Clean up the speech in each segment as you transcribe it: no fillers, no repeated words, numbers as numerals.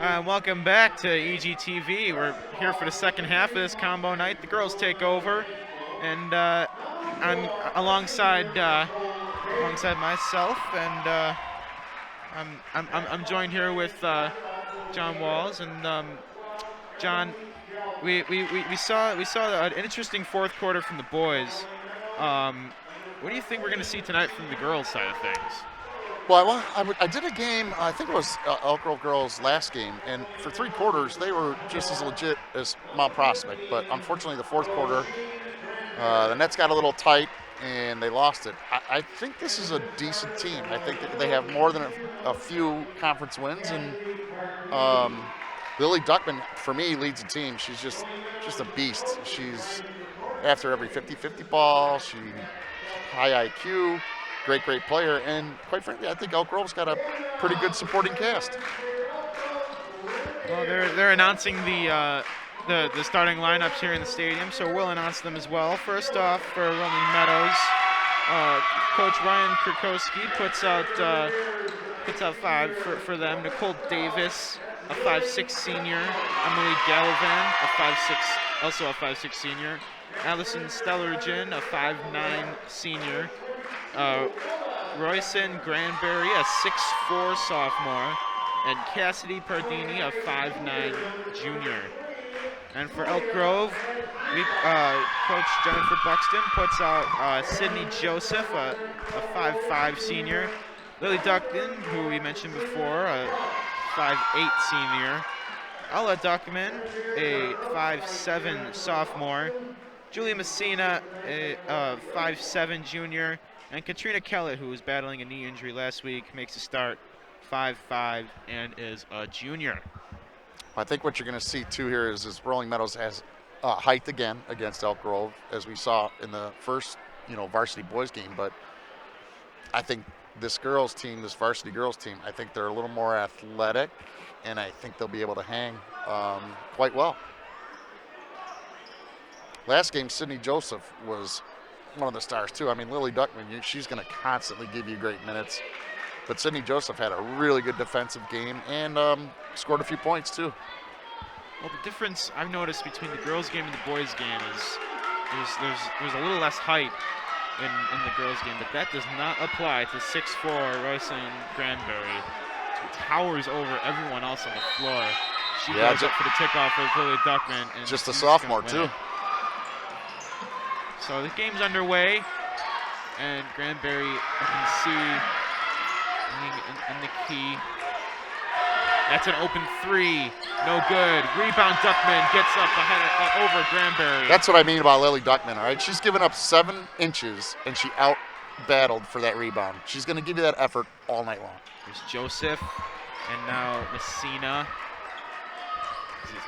Welcome back to EGTV. We're here for the second half of this combo night. The girls take over, and I'm alongside myself, and I'm joined here with John Walls and John. We saw an interesting fourth quarter from the boys. What do you think we're going to see tonight from the girls' side of things? Well, I did a game, I think it was Elk Grove girls' last game, and for 3 quarters, they were just as legit as Mount Prospect. But unfortunately, the fourth quarter, the nets got a little tight, and they lost it. I think this is a decent team. I think that they have more than a few conference wins, and Lily Duckman, for me, leads the team. She's just a beast. She's after every 50-50 ball. She high IQ, great player, and quite frankly, I think Elk Grove's got a pretty good supporting cast. Well, they're announcing the starting lineups here in the stadium, so we'll announce them as well. First off, for Rolling Meadows, Coach Ryan Krakowski puts out five for them. Nicole Davis, a 5'6" senior. Emily Gallivan, also a 5'6" senior. Allison Stellergen, a 5'9" senior. Royson Granberry, a 6'4" sophomore. And Cassidy Pardini, a 5'9" junior. And for Elk Grove, Coach Jennifer Buxton puts out Sydney Joseph, a 5'5" senior. Lily Duckman, who we mentioned before, a 5'8" senior. Ella Duckman, a 5'7" sophomore. Julia Messina, a 5'7" junior. And Katrina Kellett, who was battling a knee injury last week, makes a start, 5'5", and is a junior. I think what you're going to see too here is Rolling Meadows has height again against Elk Grove, as we saw in the first, varsity boys game. But I think this varsity girls team, I think they're a little more athletic, and I think they'll be able to hang quite well. Last game, Sydney Joseph was one of the stars too. I mean, Lily Duckman, she's going to constantly give you great minutes. But Sydney Joseph had a really good defensive game and scored a few points too. Well, the difference I've noticed between the girls' game and the boys' game is there's a little less height in the girls' game, but that does not apply to 6'4" Royson Granberry, who towers over everyone else on the floor. She goes up for the kickoff with Lily Duckman. And just a sophomore too. So the game's underway, and Granberry, you can see in the key. That's an open three, no good. Rebound, Duckman gets up over Granberry. That's what I mean about Lily Duckman, all right? She's given up 7 inches, and she out-battled for that rebound. She's going to give you that effort all night long. There's Joseph, and now Messina.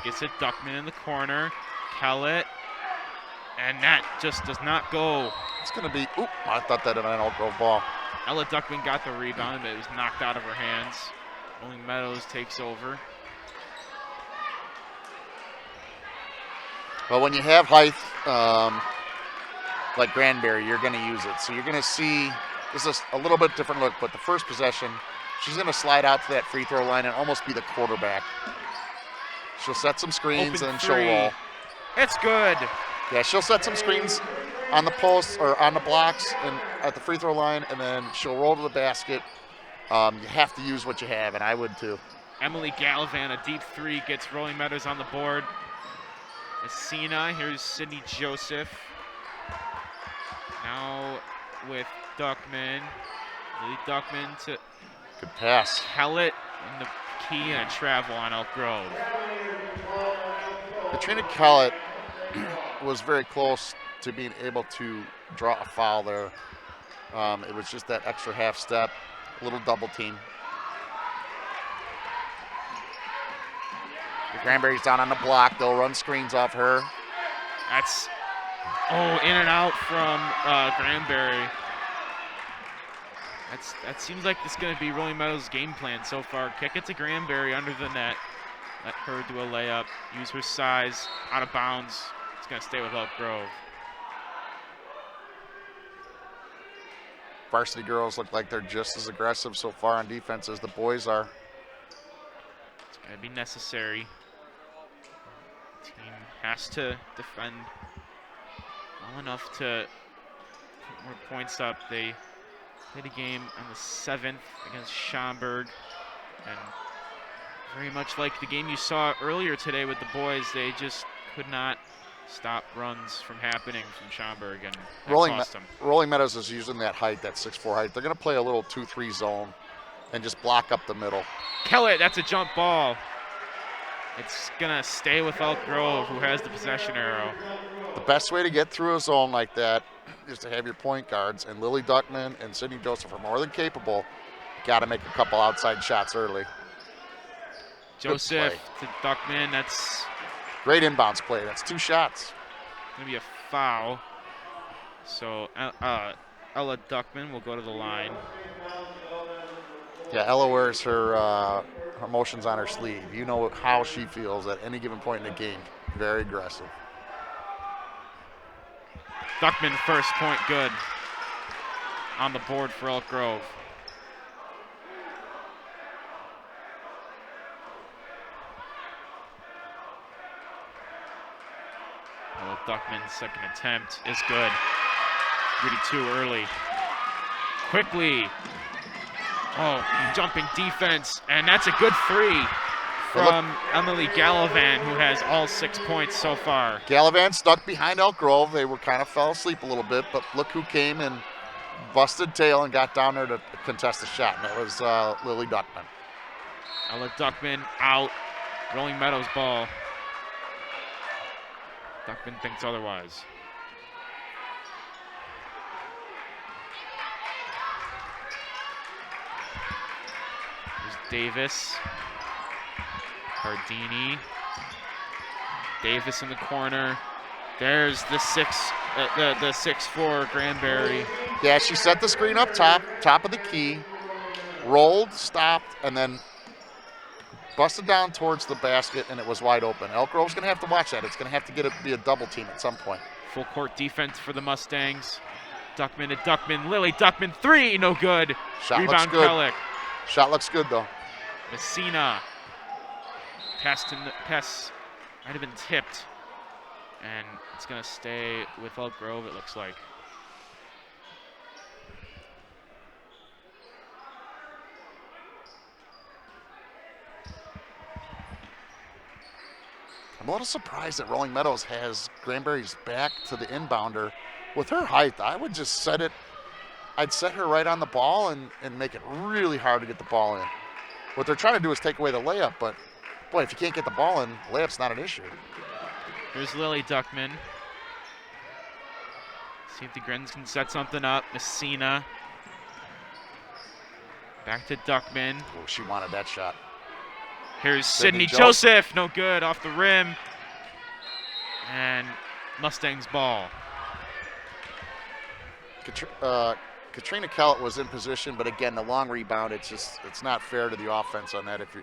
Gets it, Duckman in the corner. Kellett, and that just does not go. It's going to be, I thought that had been an Elk Grove ball. Ella Duckman got the rebound, but it was knocked out of her hands. Rolling Meadows takes over. Well, when you have height like Granberry, you're going to use it. So you're going to see, this is a little bit different look, but the first possession, she's going to slide out to that free throw line and almost be the quarterback. She'll set some screens and she'll roll. It's good. Yeah, she'll set some screens on the posts or on the blocks and at the free throw line, and then she'll roll to the basket. You have to use what you have, and I would too. Emily Gallivan, a deep three, gets Rolling Meadows on the board. Messina, here's Sydney Joseph. Now with Duckman. Lily Duckman to good pass. Kellett in the key and a travel on Elk Grove. Katrina Kellett was very close to being able to draw a foul there. It was just that extra half step, a little double team. Granberry's down on the block. They'll run screens off her. That's, in and out from Granberry. That seems like it's going to be Rolling Meadows' game plan so far. Kick it to Granberry under the net. Let her do a layup. Use her size. Out of bounds. It's going to stay with Elk Grove. Varsity girls look like they're just as aggressive so far on defense as the boys are. That'd be necessary. Team has to defend well enough to put more points up. They played a game on the 7th against Schaumburg, and very much like the game you saw earlier today with the boys, they just could not stop runs from happening from Schaumburg, and that cost them. Rolling Meadows is using that height, that 6'4" height. They're going to play a little 2-3 zone and just block up the middle. Kellett, that's a jump ball. It's going to stay with Elk Grove, who has the possession arrow. The best way to get through a zone like that is to have your point guards, and Lily Duckman and Sydney Joseph are more than capable. Got to make a couple outside shots early. Joseph to Duckman, that's great inbounds play. That's 2 shots. Going to be a foul. So Ella Duckman will go to the line. Yeah, Ella wears her emotions on her sleeve. You know how she feels at any given point in the game. Very aggressive. Duckman first point good on the board for Elk Grove. Ella Duckman's second attempt is good. 32 early. Quickly. Oh, jumping defense, and that's a good 3 from Emily Gallivan, who has all 6 points so far. Gallivan stuck behind Elk Grove. They were kind of fell asleep a little bit, but look who came and busted tail and got down there to contest the shot, and it was Lily Duckman. Ella Duckman out. Rolling Meadows ball. Duckman thinks otherwise. Davis, Cardini, Davis in the corner. There's the 6'4" Granberry. Yeah, she set the screen up top of the key, rolled, stopped, and then busted down towards the basket, and it was wide open. Elk Grove's going to have to watch that. It's going to have to be a double team at some point. Full court defense for the Mustangs. Duckman to Duckman. Lily Duckman 3, no good. Shot Rebound looks good. Kellick. Shot looks good though. Messina. Pass might have been tipped. And it's going to stay with Elk Grove, it looks like. I'm a little surprised that Rolling Meadows has Granberry's back to the inbounder. With her height, I would just set it. I'd set her right on the ball and make it really hard to get the ball in. What they're trying to do is take away the layup, but boy, if you can't get the ball in, layup's not an issue. Here's Lily Duckman. See if the Grens can set something up. Messina. Back to Duckman. Oh, she wanted that shot. Here's Sydney Joseph. No good, off the rim. And Mustangs ball. Katrina Kellett was in position, but again, the long rebound, it's not fair to the offense on that. If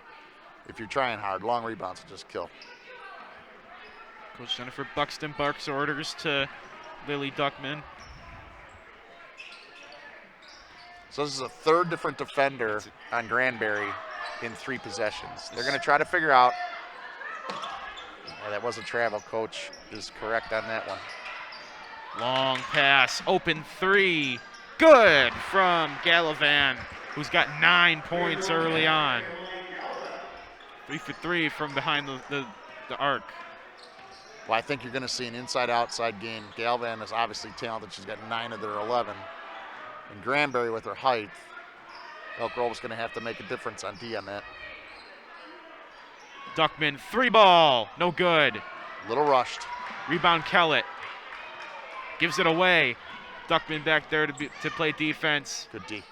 you're trying hard, long rebounds will just kill. Coach Jennifer Buxton barks orders to Lily Duckman. So this is a third different defender on Granberry in 3 possessions. They're going to try to figure out. That was a travel. Coach is correct on that one. Long pass, open 3. Good from Gallivan, who's got 9 points early on. 3 for 3 from behind the arc. Well, I think you're going to see an inside-outside game. Gallivan is obviously talented. She's got 9 of their 11. And Granberry, with her height, Elk Grove is going to have to make a difference on D on that. Duckman, 3 ball, no good. Little rushed. Rebound Kellett. Gives it away. Duckman back there to play defense. Good D.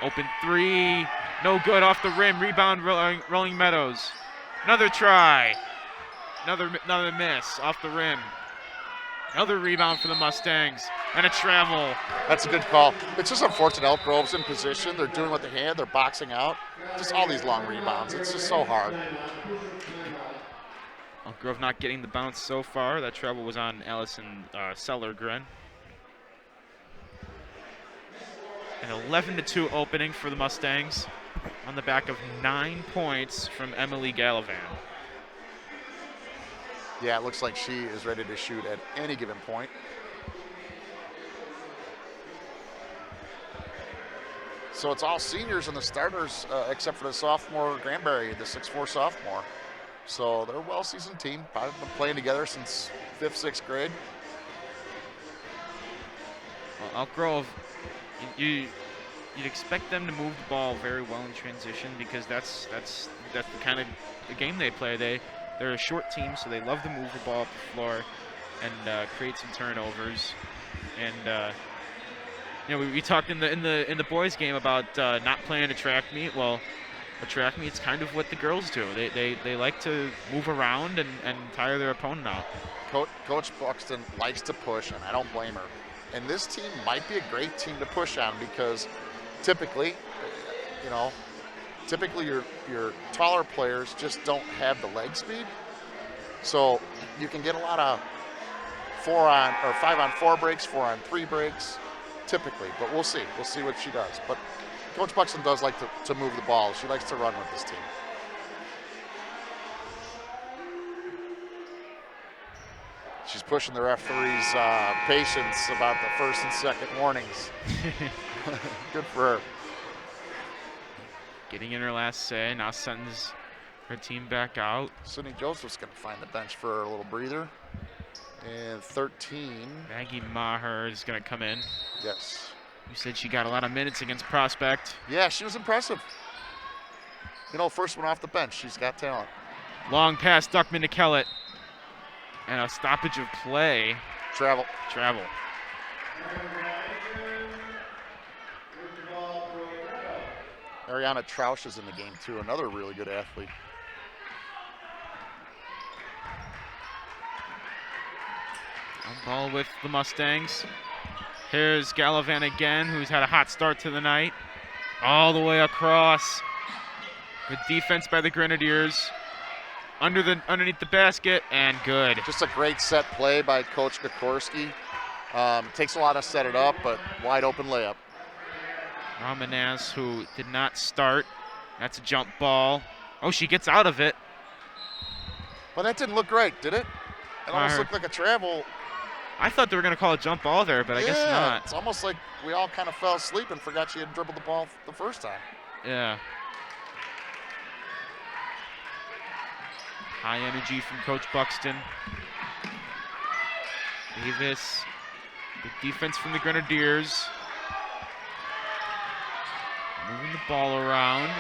Open 3, no good, off the rim. Rebound Rolling Meadows. Another try. Another miss off the rim. Another rebound for the Mustangs. And a travel. That's a good call. It's just unfortunate Elk Grove's in position. They're doing what they had. They're boxing out. Just all these long rebounds. It's just so hard. Elk Grove not getting the bounce so far. That travel was on Allison Sellergren. An 11-2 opening for the Mustangs. on the back of 9 points from Emily Gallivan. Yeah, it looks like she is ready to shoot at any given point. So it's all seniors and the starters, except for the sophomore Granbury, the 6'4" sophomore. So they're a well-seasoned team. Probably been playing together since 5th, 6th grade. Well, Elk Grove, you'd expect them to move the ball very well in transition because that's the kind of the game they play. They're a short team, so they love to move the ball up the floor and create some turnovers. And we talked in the boys' game about not playing a track meet. Well, a track meet's kind of what the girls do. They like to move around and tire their opponent out. Coach Buxton likes to push, and I don't blame her. And this team might be a great team to push on because typically, your taller players just don't have the leg speed. So you can get a lot of 5-on-4 breaks, 4-on-3 breaks, typically. But we'll see. We'll see what she does. But Coach Buxton does like to move the ball. She likes to run with this team. She's pushing the referee's patience about the first and second warnings. Good for her. Getting in her last say, now sends her team back out. Sydney Joseph's going to find the bench for a little breather. And 13. Maggie Maher is going to come in. Yes. You said she got a lot of minutes against Prospect. Yeah, she was impressive. First one off the bench. She's got talent. Long pass, Duckman to Kellett. And a stoppage of play. Travel. Ariana Troush is in the game, too. Another really good athlete. On ball with the Mustangs. Here's Gallivan again, who's had a hot start to the night. All the way across. Good defense by the Grenadiers. Underneath the basket, and good. Just a great set play by Coach Kokorski. Takes a lot to set it up, but wide open layup. Ramanas, who did not start. That's a jump ball. Oh, she gets out of it. But that didn't look great, did it? It almost looked like a travel. I thought they were going to call a jump ball there, but I guess not. It's almost like we all kind of fell asleep and forgot she had dribbled the ball the first time. Yeah. High energy from Coach Buxton. Davis. Good defense from the Grenadiers. Moving the ball around.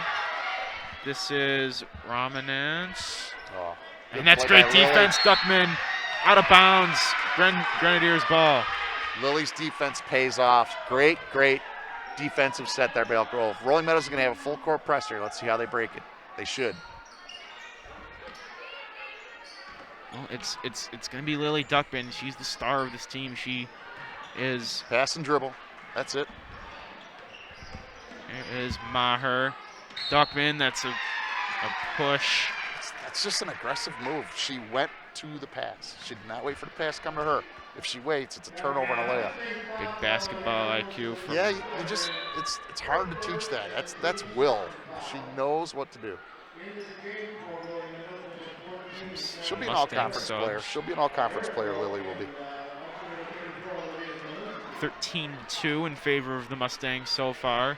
This is Ramanans. Oh, and that's great defense. Duckman out of bounds. Grenadiers ball. Lily's defense pays off. Great defensive set there by Elk Grove. Rolling Meadows is going to have a full court pressure. Let's see how they break it. They should. Well, it's going to be Lily Duckman. She's the star of this team. She is. Pass and dribble. That's it. There is Maher. Duckman, that's a push. That's just an aggressive move. She went to the pass. She did not wait for the pass to come to her. If she waits, it's a turnover and a layup. Big basketball IQ. It's hard to teach that. That's will. She knows what to do. She'll be an all-conference player. She'll be an all-conference player, Lily will be. 13-2 in favor of the Mustangs so far.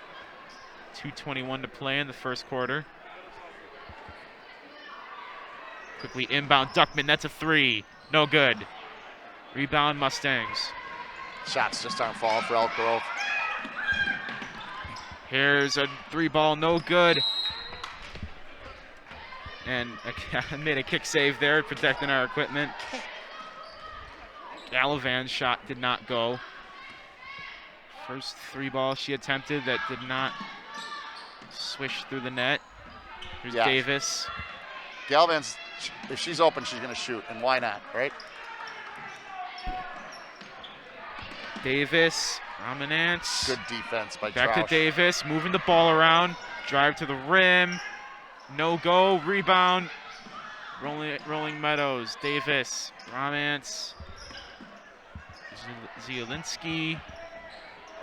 2:21 to play in the first quarter. Quickly inbound, Duckman, that's a three. No good. Rebound, Mustangs. Shots just aren't falling for Elk Grove. Here's a three ball, no good. And made a kick save there, protecting our equipment. Gallivan's shot did not go. First three ball she attempted that did not swish through the net. Here's Davis. Gallivan's, if she's open, she's going to shoot, and why not, right? Davis, Ramanance. Good defense by Back Troush. to Davis, moving the ball around. Drive to the rim. No go, rebound. Rolling Meadows. Davis, Romance, Zielinski.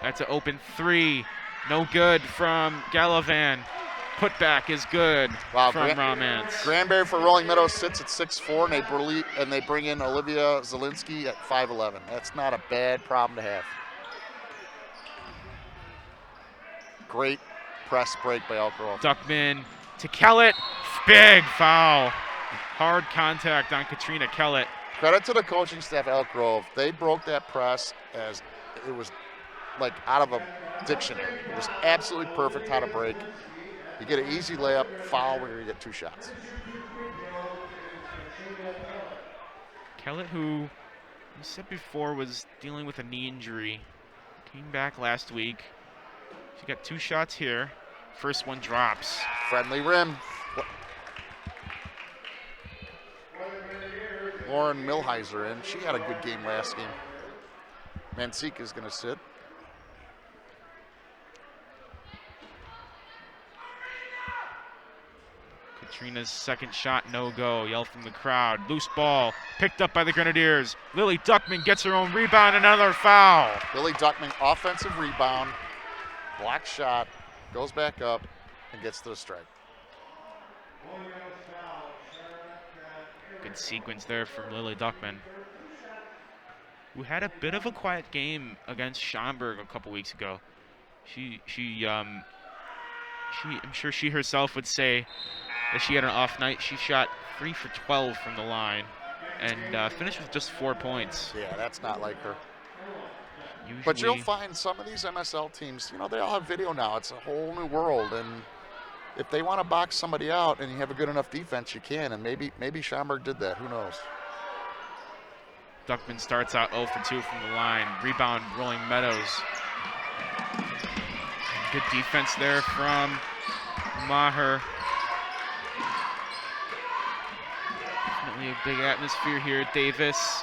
That's an open three. No good from Gallivan. putback is good Wow, from Romance. Granbury for Rolling Meadows sits at 6'4", and they bring in Olivia Zielinski at 5'11". That's not a bad problem to have. Great press break by Elk Grove. Duckman to Kellett. Big foul. Hard contact on Katrina Kellett. Credit to the coaching staff at Elk Grove. They broke that press as it was like out of a dictionary. It was absolutely perfect how to break. You get an easy layup, foul, where you get 2 shots. Kellett, who you said before was dealing with a knee injury, came back last week. She got 2 shots here. First one drops. Friendly rim. Lauren Milheiser in. She had a good game last game. Mansik is going to sit. Katrina's second shot, no go. Yell from the crowd. Loose ball, picked up by the Grenadiers. Lily Duckman gets her own rebound, another foul. Lily Duckman, offensive rebound, block shot, goes back up, and gets to the strike. Good sequence there from Lily Duckman, who had a bit of a quiet game against Schaumburg a couple weeks ago. I'm sure she herself would say that she had an off night. She shot 3 for 12 from the line and finished with just 4 points. Yeah, that's not like her. Usually, But you'll find some of these MSL teams, they all have video now. It's a whole new world, and if they want to box somebody out and you have a good enough defense, you can, and maybe Schaumburg did that. Who knows? Duckman starts out 0 for 2 from the line. Rebound, Rolling Meadows. Good defense there from Maher. Definitely a big atmosphere here. Davis.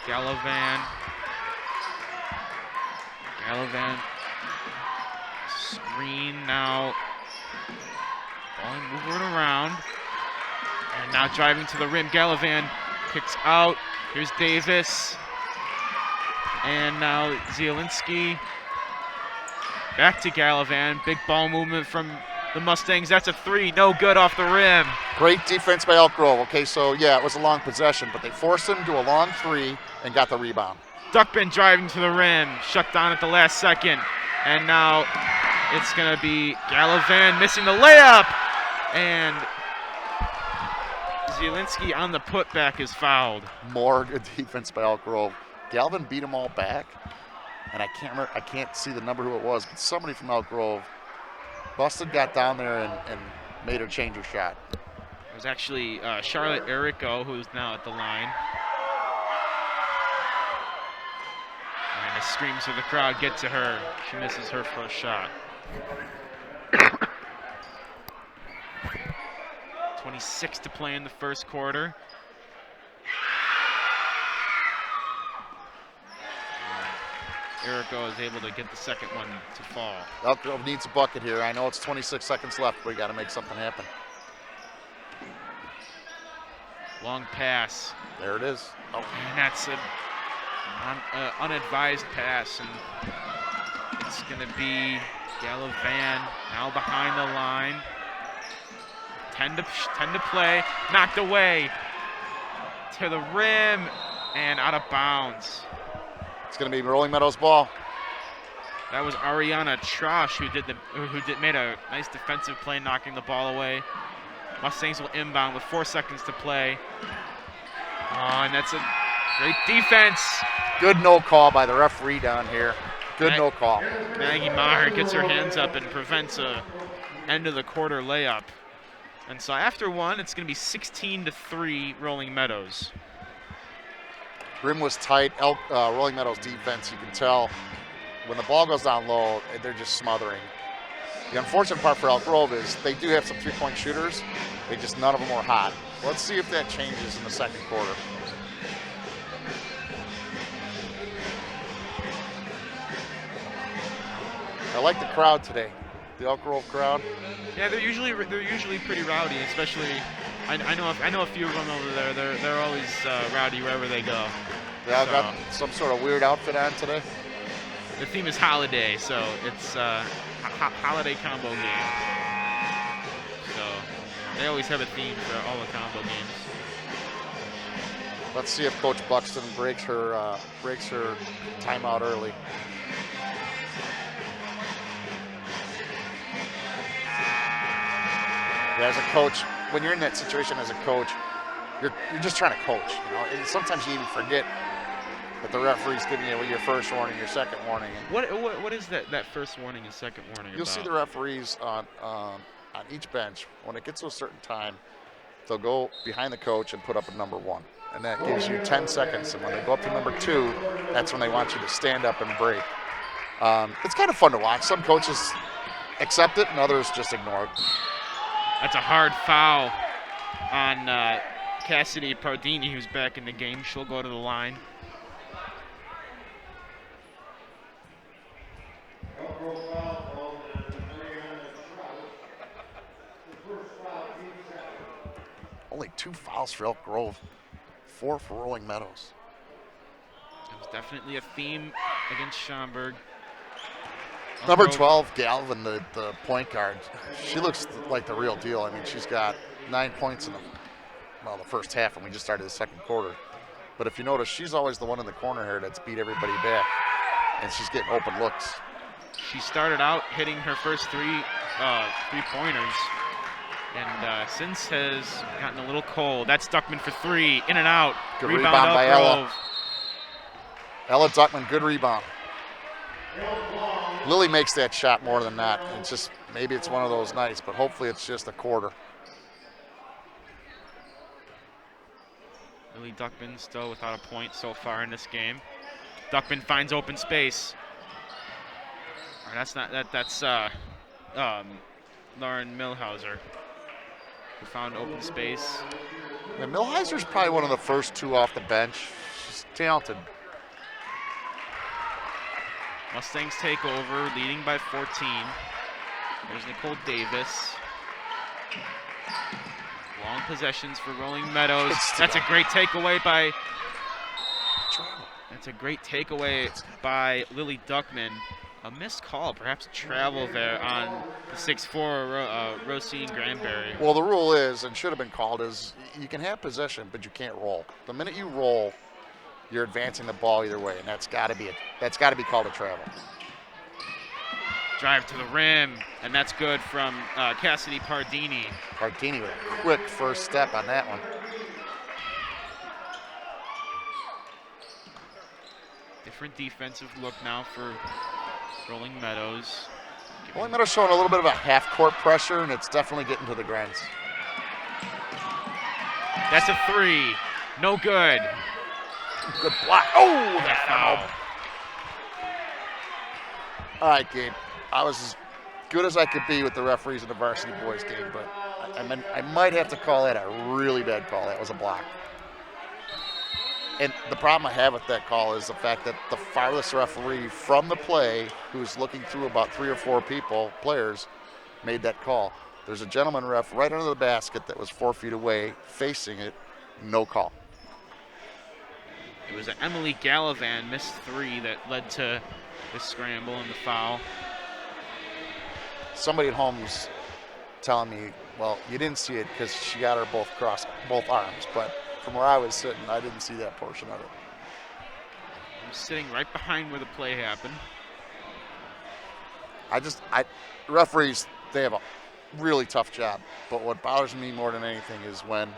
Gallivan. Screen now. Ball moving around. And now driving to the rim. Gallivan kicks out. Here's Davis. And now Zielinski. Back to Gallivan. Big ball movement from the Mustangs. That's a 3. No good off the rim. Great defense by Elk Grove. Okay, so yeah, it was a long possession, but they forced him to a long 3 and got the rebound. Duckman driving to the rim. Shut down at the last second. And now it's going to be Gallivan missing the layup. And Zielinski on the putback is fouled. More good defense by Elk Grove. Galvin beat them all back, and I can't see the number who it was, but somebody from Elk Grove busted, got down there and made her change her shot. It was actually Charlotte Erico, who's now at the line. And the screams of the crowd get to her. She misses her first shot. 26 to play in the first quarter. Erico is able to get the second one to fall. Elk Grove needs a bucket here. I know it's 26 seconds left, but we got to make something happen. Long pass. There it is. Oh. And that's an unadvised pass. And it's going to be Gallivan now behind the line. 10 to play. Knocked away to the rim and out of bounds. It's going to be Rolling Meadows ball. That was Ariana Trosh who made a nice defensive play, knocking the ball away. Mustangs will inbound with 4 seconds to play. Oh, and that's a great defense. Good no call by the referee down here. Good no call. Maggie Maher gets her hands up and prevents a end of the quarter layup. And so after one, it's going to be 16-3 Rolling Meadows. Rim was tight. Rolling Meadows defense, you can tell when the ball goes down low, they're just smothering. The unfortunate part for Elk Grove is they do have some three-point shooters. None of them are hot. Let's see if that changes in the second quarter. I like the crowd today, the Elk Grove crowd. Yeah, they're usually pretty rowdy, especially. I know a few of them over there. They're always rowdy wherever they go. They all got some sort of weird outfit on today. The theme is holiday, so it's a holiday combo game. They always have a theme for all the combo games. Let's see if Coach Buxton breaks her timeout early. Yeah, as a coach, when you're in that situation as a coach, you're just trying to coach, you know. And sometimes you even forget that the referee's giving you your first warning, your second warning. And What is that first warning and second warning you'll about? see the referees on each bench when it gets to a certain time. They'll go behind the coach and put up a number 1. And that gives you 10 seconds. And when they go up to number 2, that's when they want you to stand up and break. It's kind of fun to watch. Some coaches accept it and others just ignore it. That's a hard foul on Cassidy Pardini, who's back in the game. She'll go to the line. Only 2 fouls for Elk Grove, 4 for Rolling Meadows. It was definitely a theme against Schaumburg. Number 12, Galvin, the point guard. She looks like the real deal. I mean, she's got 9 points in the first half, and we just started the second quarter. But if you notice, she's always the one in the corner here that's beat everybody back, and she's getting open looks. She started out hitting her first three-pointers, and since has gotten a little cold. That's Duckman for 3, in and out. Good rebound by Elk Ella. Grove. Ella Duckman, good rebound. Lily makes that shot more than that. It's just, maybe it's one of those nights, but hopefully it's just a quarter. Lily Duckman still without a point so far in this game. Duckman finds open space. Or that's Lauren Milhauser, who found open space. And Milheiser's probably one of the first 2 off the bench. She's talented. Mustangs take over, leading by 14. There's Nicole Davis. Long possessions for Rolling Meadows. That's a great takeaway by. That's a great takeaway by Lily Duckman. A missed call, perhaps travel there on the 6'4" Rosine Granberry. Well, the rule is, and should have been called, is you can have possession, but you can't roll. The minute you roll, you're advancing the ball either way, and that's got to be called a travel. Drive to the rim, and that's good from Cassidy Pardini. Pardini with a quick first step on that one. Different defensive look now for Rolling Meadows. Rolling Meadows showing a little bit of a half-court pressure, and it's definitely getting to the grinds. That's a 3. No good. Good block. Oh, that foul. All right, Gabe. I was as good as I could be with the referees in the varsity boys game, but I might have to call that a really bad call. That was a block. And the problem I have with that call is the fact that the farthest referee from the play, who's looking through about 3 or 4 players, made that call. There's a gentleman ref right under the basket that was 4 feet away, facing it, no call. It was an Emily Gallivan missed 3 that led to the scramble and the foul. Somebody at home was telling me, well, you didn't see it because she got her both arms, but from where I was sitting, I didn't see that portion of it. I'm sitting right behind where the play happened. Referees, they have a really tough job, but what bothers me more than anything is when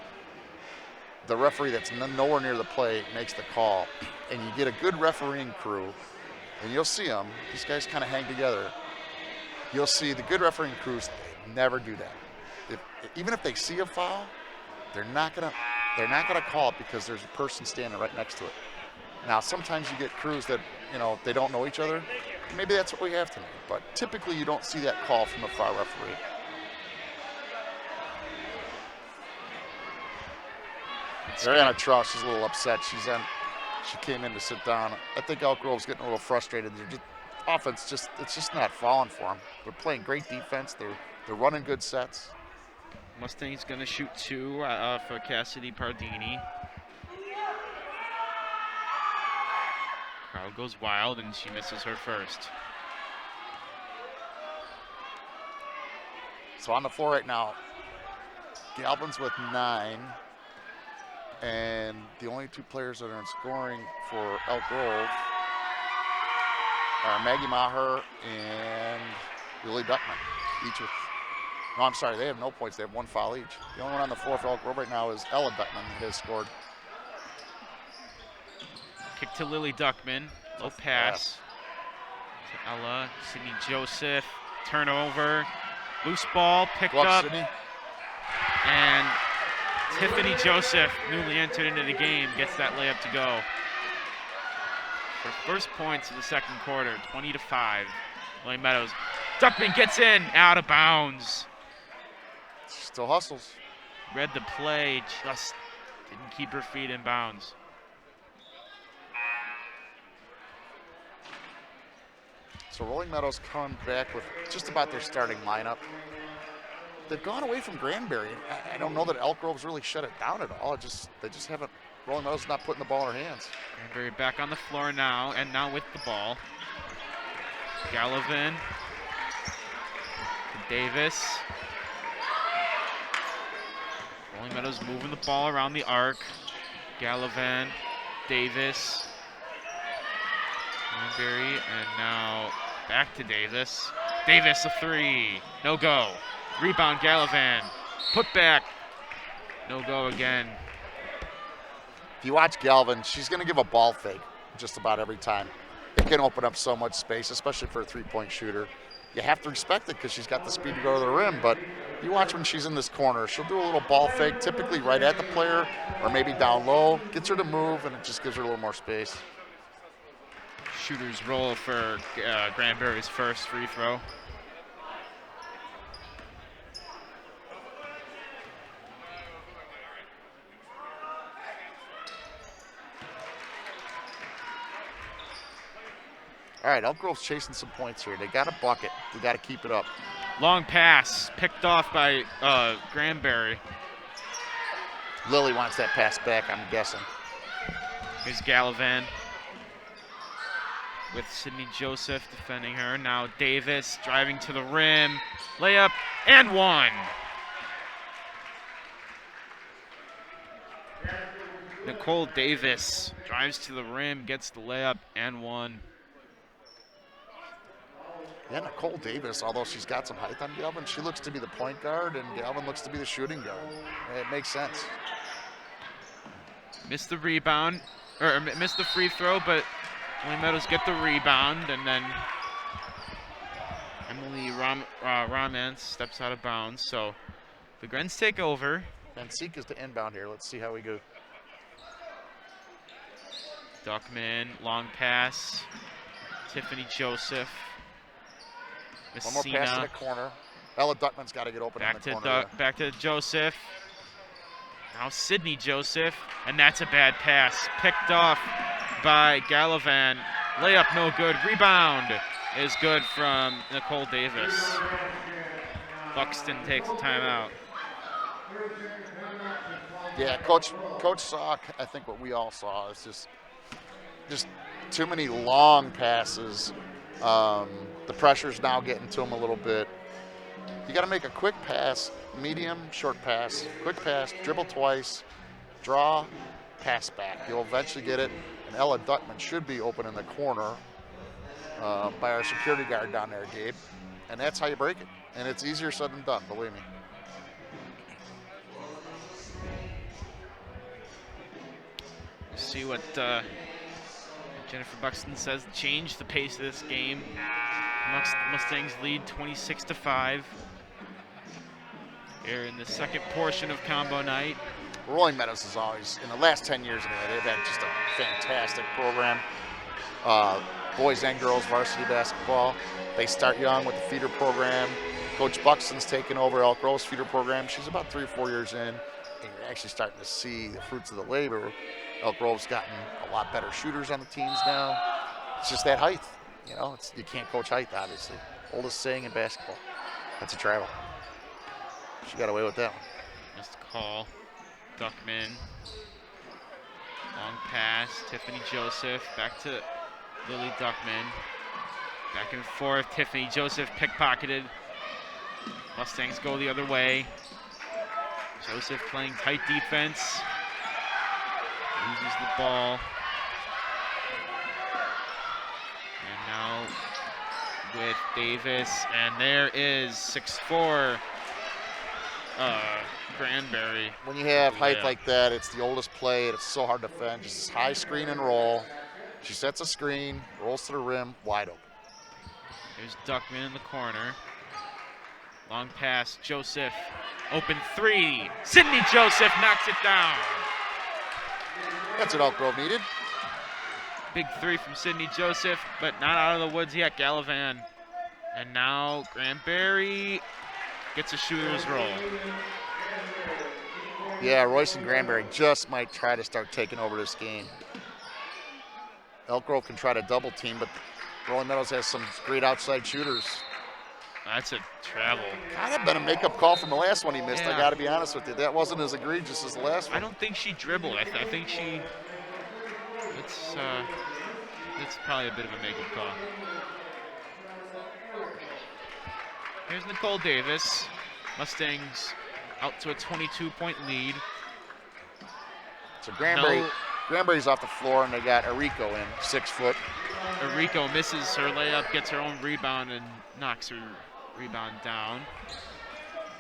the referee that's nowhere near the play makes the call, and you get a good refereeing crew, and you'll see them, these guys kind of hang together. You'll see the good refereeing crews, they never do that. Even if they see a foul, they're not gonna call it because there's a person standing right next to it. Now, sometimes you get crews that, they don't know each other. Maybe that's what we have tonight, but typically you don't see that call from the foul referee. Ariana Truss is a little upset. She came in to sit down. I think Elk Grove's getting a little frustrated. Offense it's just not falling for them. They're playing great defense. They're running good sets. Mustang's going to shoot 2 for Cassidy Pardini. Crowd goes wild, and she misses her first. So on the floor right now, Galvin's with 9. And the only 2 players that are in scoring for Elk Grove are Maggie Maher and Lily Duckman, each with, no, I'm sorry, they have no points. They have 1 foul each. The only one on the floor for Elk Grove right now is Ella Duckman, who has scored. Kick to Lily Duckman. Low pass to Ella. Sydney Joseph. Turnover. Loose ball picked up. Sydney. And Tiffany Joseph, newly entered into the game, gets that layup to go. Her first points in the second quarter, 20-5. William Meadows. Duckman gets in, out of bounds. Still hustles. Read the play, just didn't keep her feet in bounds. So Rolling Meadows come back with just about their starting lineup. They've gone away from Granbury. I don't know that Elk Grove's really shut it down at all. They just haven't. Rolling Meadows not putting the ball in her hands. Granbury back on the floor now, and now with the ball. Gallivan to Davis. Rolling Meadows moving the ball around the arc. Gallivan, Davis, Granbury, and now back to Davis. Davis a 3, no go. Rebound Gallivan, put back, no go again. If you watch Galvin, she's going to give a ball fake just about every time. It can open up so much space, especially for a 3-point shooter. You have to respect it because she's got the speed to go to the rim, but you watch when she's in this corner, she'll do a little ball fake, typically right at the player or maybe down low, gets her to move, and it just gives her a little more space. Shooter's roll for Granbury's first free throw. All right, Elk Grove's chasing some points here. They got a bucket. We got to keep it up. Long pass picked off by Granbury. Lily wants that pass back, I'm guessing. Here's Gallivan with Sydney Joseph defending her. Now Davis driving to the rim. Layup and 1. Nicole Davis drives to the rim, gets the layup and 1. Yeah, Nicole Davis, although she's got some height on Galvin, she looks to be the point guard, and Galvin looks to be the shooting guard. It makes sense. Missed the rebound, or missed the free throw, but William Meadows get the rebound, and then Emily Raman steps out of bounds. So the Grens take over. And Seek is the inbound here. Let's see how we go. Duckman, long pass. Tiffany Joseph. One more pass to the corner. Ella Duckman's got to get open in the corner. Back to Joseph. Now Sydney Joseph, and that's a bad pass. Picked off by Gallivan. Layup no good. Rebound is good from Nicole Davis. Buxton takes a timeout. Yeah, Coach saw, I think what we all saw is just too many long passes. The pressure's now getting to him a little bit. You got to make a quick pass, medium, short pass, quick pass, dribble twice, draw, pass back. You'll eventually get it. And Ella Duckman should be open in the corner by our security guard down there, Gabe. And that's how you break it. And it's easier said than done, believe me. See what Jennifer Buxton says. Change the pace of this game. Mustangs lead 26-5 here in the second portion of combo night. Rolling Meadows is always, in the last 10 years anyway, they've had just a fantastic program. Boys and girls varsity basketball. They start young with the feeder program. Coach Buxton's taken over Elk Grove's feeder program. She's about 3 or 4 years in, and you're actually starting to see the fruits of the labor. Elk Grove's gotten a lot better shooters on the teams now. It's just that height. You know, you can't coach height, obviously. Oldest saying in basketball. That's a travel. She got away with that one. Missed call. Duckman. Long pass. Tiffany Joseph. Back to Lily Duckman. Back and forth. Tiffany Joseph pickpocketed. Mustangs go the other way. Joseph playing tight defense. Loses the ball. And now with Davis, and there is 6'4" Granberry. When you have height Layup. like that, it's the oldest play, and it's so hard to defend. Just this high screen and roll. She sets a screen, rolls to the rim, wide open. There's Duckman in the corner. Long pass, Joseph. Open three. Sydney Joseph knocks it down. That's what Elk Grove needed. Big three from Sydney Joseph, but not out of the woods yet, Gallivan. And now Granberry gets a shooter's roll. Yeah, Royce and Granberry just might try to start taking over this game. Elk Grove can try to double team, but Rolling Meadows has some great outside shooters. That's a travel. Kind of been a makeup call from the last one he missed, Yeah. I got to be honest with you. That wasn't as egregious as the last one. I don't think she dribbled. I think she. It's probably a bit of a makeup call. Here's Nicole Davis. Mustangs out to a 22-point lead. So Granberry's off the floor, and they got Arico in, 6 foot. Arico misses her layup, gets her own rebound, and knocks her rebound down.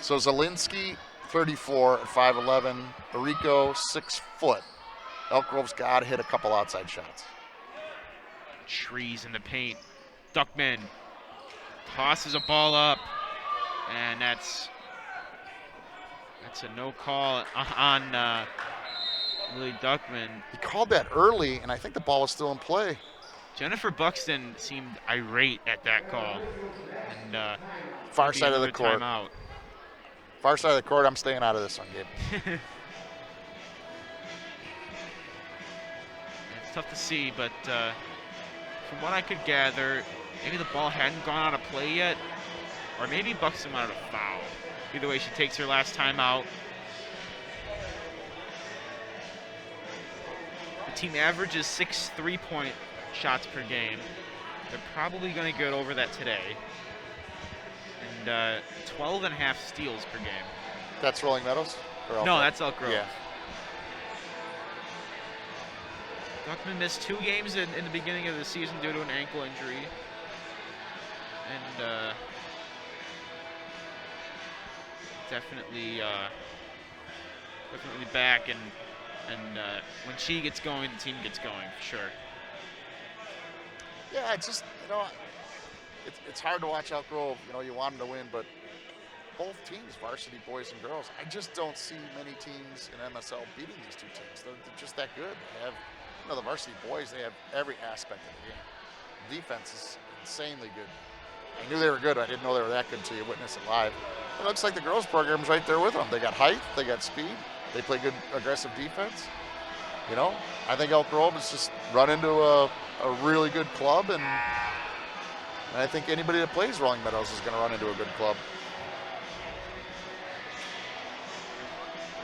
So Zielinski, 34 at 5'11". Arico, 6 foot. Elk Grove's got to hit a couple outside shots. Trees in the paint. Duckman tosses a ball up, and that's a no call on Lily Duckman. He called that early, and I think the ball was still in play. Jennifer Buxton seemed irate at that call. And Far side of the court. Timeout. Far side of the court, I'm staying out of this one, Gabe. It's tough to see, but from what I could gather, maybe the ball hadn't gone out of play yet, or maybe Buxton wanted a foul. Either way, she takes her last timeout. The team averages 6 3-point shots per game. They're probably going to get over that today. And 12 and a half steals per game. That's Rolling Meadows? No, that's Elk Grove. Yeah. Duckman missed 2 games in the beginning of the season due to an ankle injury. And definitely back, and when she gets going, the team gets going for sure. Yeah, it's just, it's hard to watch Elk Grove. You want them to win, but both teams, varsity boys and girls, I just don't see many teams in MSL beating these two teams. They're just that good. They have, the varsity boys, they have every aspect of the game. Defense is insanely good. I knew they were good. I didn't know they were that good until you witness it live. It looks like the girls' program's right there with them. They got height, they got speed, they play good aggressive defense. I think Elk Grove has just run into a really good club, and I think anybody that plays Rolling Meadows is going to run into a good club.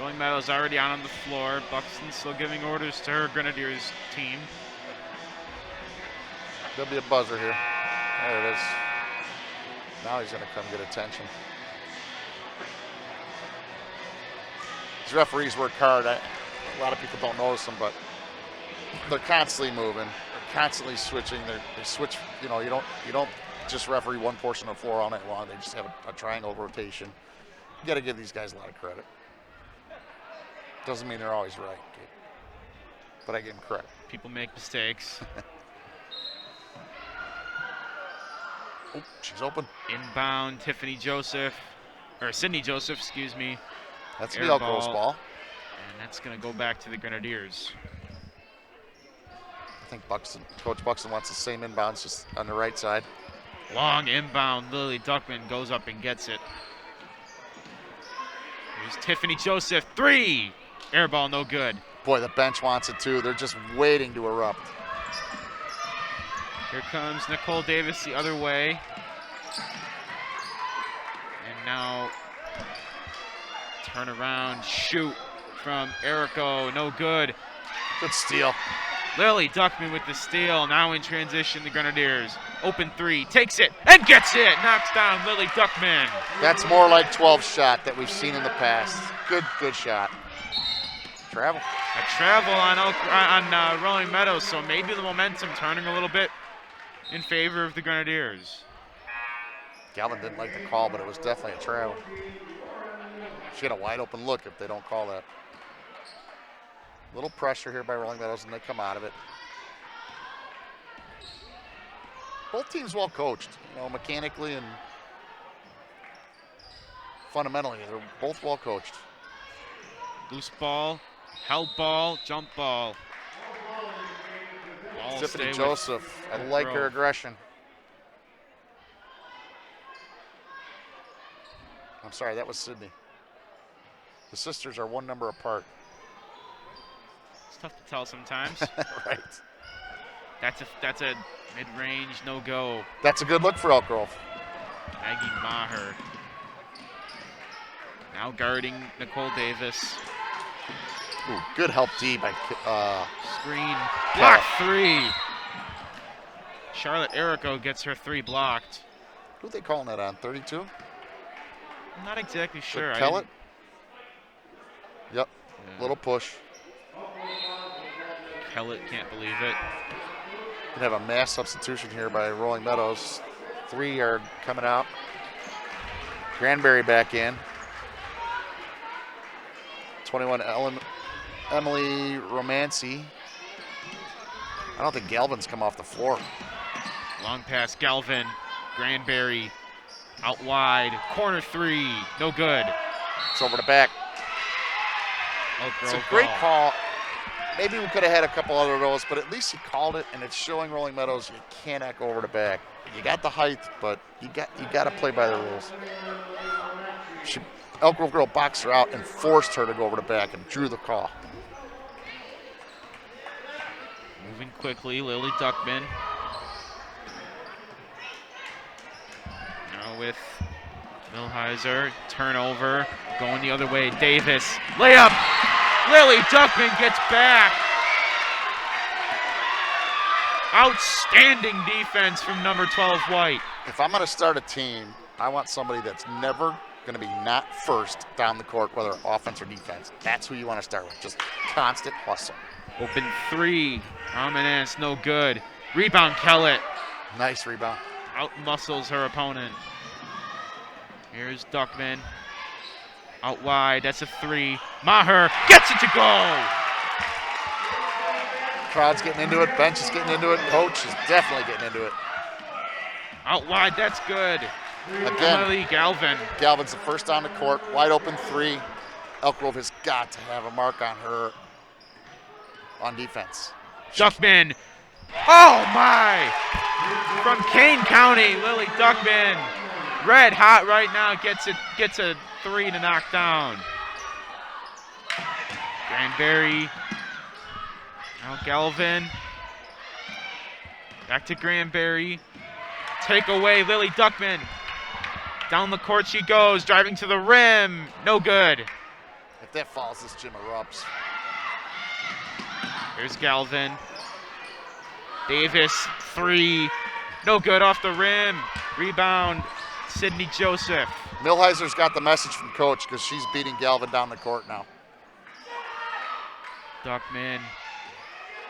Rolling Meadows already out on the floor. Buxton still giving orders to her Grenadiers team. There'll be a buzzer here. There it is. Now he's going to come get attention. These referees work hard. A lot of people don't notice them, but they're constantly moving. They're constantly switching. They switch. You don't just referee one portion of the floor all night long. They just have a triangle rotation. You got to give these guys a lot of credit. Doesn't mean they're always right, but I give them credit. People make mistakes. Oh, she's open. Inbound, Sydney Joseph, excuse me. That's the Elk Grove's ball. And that's going to go back to the Grenadiers. I think Coach Buxton wants the same inbounds, just on the right side. Long inbound, Lily Duckman goes up and gets it. Here's Tiffany Joseph, 3! Air ball, no good. Boy, the bench wants it too. They're just waiting to erupt. Here comes Nicole Davis the other way. And now, turn around, shoot from Erico, no good. Good steal. Lily Duckman with the steal. Now in transition, the Grenadiers. Open three. Takes it and gets it. Knocks down Lily Duckman. That's more like 12 shot that we've seen in the past. Good shot. Travel. A travel on Rolling Meadows, so maybe the momentum turning a little bit in favor of the Grenadiers. Galvin didn't like the call, but it was definitely a travel. She had a wide open look if they don't call that. Little pressure here by Rolling Meadows, and they come out of it. Both teams well coached, mechanically and fundamentally. They're both well coached. Loose ball, held ball, jump ball. Tiffany Joseph, I like her aggression. I'm sorry, that was Sydney. The sisters are one number apart. It's tough to tell sometimes. Right. That's a mid-range no-go. That's a good look for Elk Grove. Maggie Maher. Now guarding Nicole Davis. Ooh, good help D by Screen. Block three. Charlotte Erico gets her three blocked. Who are they calling that on? 32? I'm not exactly sure. Kellett? Yep. Yeah. Little push. Kellett can't believe it. Gonna have a mass substitution here by Rolling Meadows. 3 are coming out. Granberry back in. 21 Emily Romancy. I don't think Galvin's come off the floor. Long pass, Galvin. Granberry out wide. Corner three. No good. It's over the back. It's a great call. Maybe we could have had a couple other of those, but at least he called it, and it's showing Rolling Meadows you cannot go over the back. You got the height, but you got to play by the rules. Elk Grove girl boxed her out and forced her to go over the back and drew the call. Moving quickly, Lily Duckman. Now with Milheiser, turnover, going the other way. Davis, layup. Lily Duckman gets back. Outstanding defense from number 12 White. If I'm going to start a team, I want somebody that's never going to be not first down the court, whether offense or defense. That's who you want to start with. Just constant hustle. Open three. Armanez, no good. Rebound, Kellett. Nice rebound. Out-muscles her opponent. Here's Duckman. Out wide, that's a three. Maher gets it to go. Crowd's getting into it. Bench is getting into it. Coach is definitely getting into it. Out wide, that's good. Again, Emily Galvin. Galvin's the first on the court. Wide open three. Elk Grove has got to have a mark on her on defense. Duckman. Oh my! From Kane County, Lily Duckman. Red hot right now, gets a three to knock down. Granberry. Now Galvin. Back to Granberry. Take away Lily Duckman. Down the court she goes, driving to the rim. No good. If that falls, this gym erupts. Here's Galvin. Davis, three. No good off the rim. Rebound, Sydney Joseph. Milheiser's got the message from coach because she's beating Galvin down the court now. Duckman.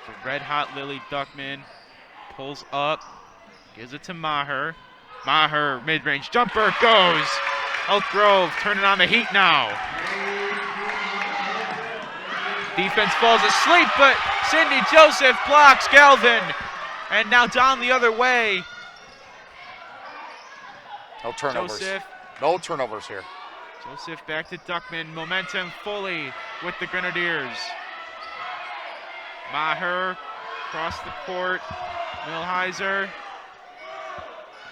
The red hot Lily Duckman pulls up, gives it to Maher. Maher, mid-range jumper, goes. Elk Grove turning on the heat now. Defense falls asleep, but Sydney Joseph blocks Galvin. And now down the other way. No turnovers. Joseph. No turnovers here. Joseph back to Duckman. Momentum fully with the Grenadiers. Maher across the court. Milheiser.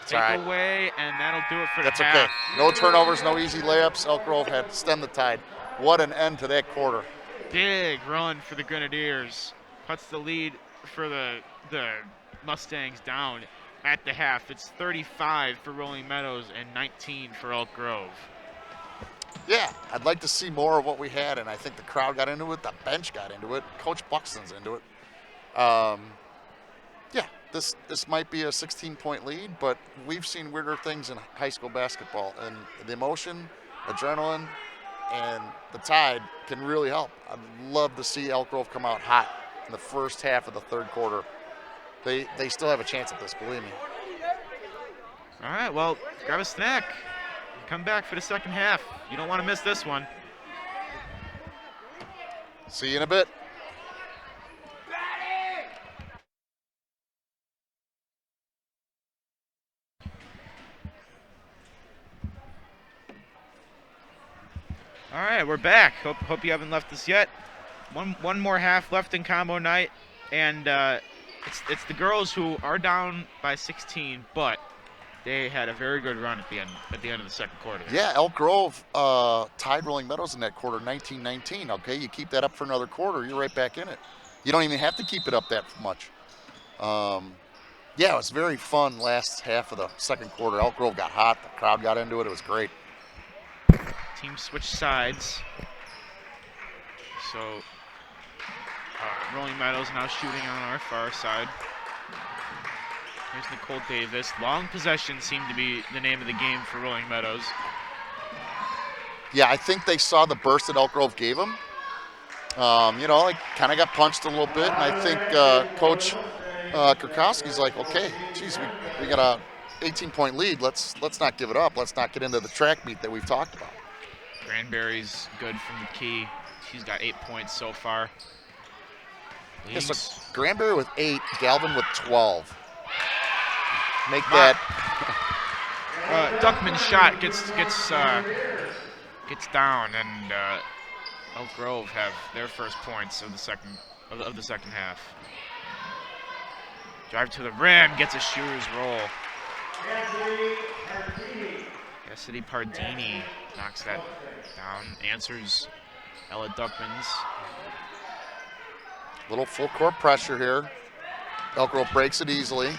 Take away, and that'll do it for the half. That's okay. No turnovers, no easy layups. Elk Grove had to stem the tide. What an end to that quarter. Big run for the Grenadiers. Cuts the lead for the Mustangs down at the half. It's 35 for Rolling Meadows and 19 for Elk Grove. Yeah, I'd like to see more of what we had, and I think the crowd got into it, the bench got into it, Coach Buxton's into it. Yeah, this might be a 16-point lead, but we've seen weirder things in high school basketball, and the emotion, adrenaline, and the tide can really help. I'd love to see Elk Grove come out hot in the first half of the third quarter. They still have a chance at this, believe me. All right, well, grab a snack. Come back for the second half. You don't want to miss this one. See you in a bit. All right, we're back. Hope you haven't left us yet. One more half left in combo night, and it's the girls who are down by 16, but they had a very good run at the end of the second quarter. Yeah, Elk Grove tied Rolling Meadows in that quarter, 19-19. Okay, you keep that up for another quarter, you're right back in it. You don't even have to keep it up that much. Yeah, it was very fun last half of the second quarter. Elk Grove got hot. The crowd got into it. It was great. Team switched sides. So Rolling Meadows now shooting on our far side. Here's Nicole Davis. Long possession seemed to be the name of the game for Rolling Meadows. Yeah, I think they saw the burst that Elk Grove gave them. Like kind of got punched a little bit, and I think Coach Kurkowski's like, okay, geez, we got a 18-point lead. Let's not give it up. Let's not get into the track meet that we've talked about. Granberry's good from the key. She's got 8 points so far. Yeah, so Granberry with 8, Galvin with 12. Make that. Duckman's shot gets down, and Elk Grove have their first points of the second half. Drive to the rim, gets a shooter's roll. Cassidy Pardini knocks that down, answers Ella Duckman's. Little full court pressure here. Elk Grove breaks it easily,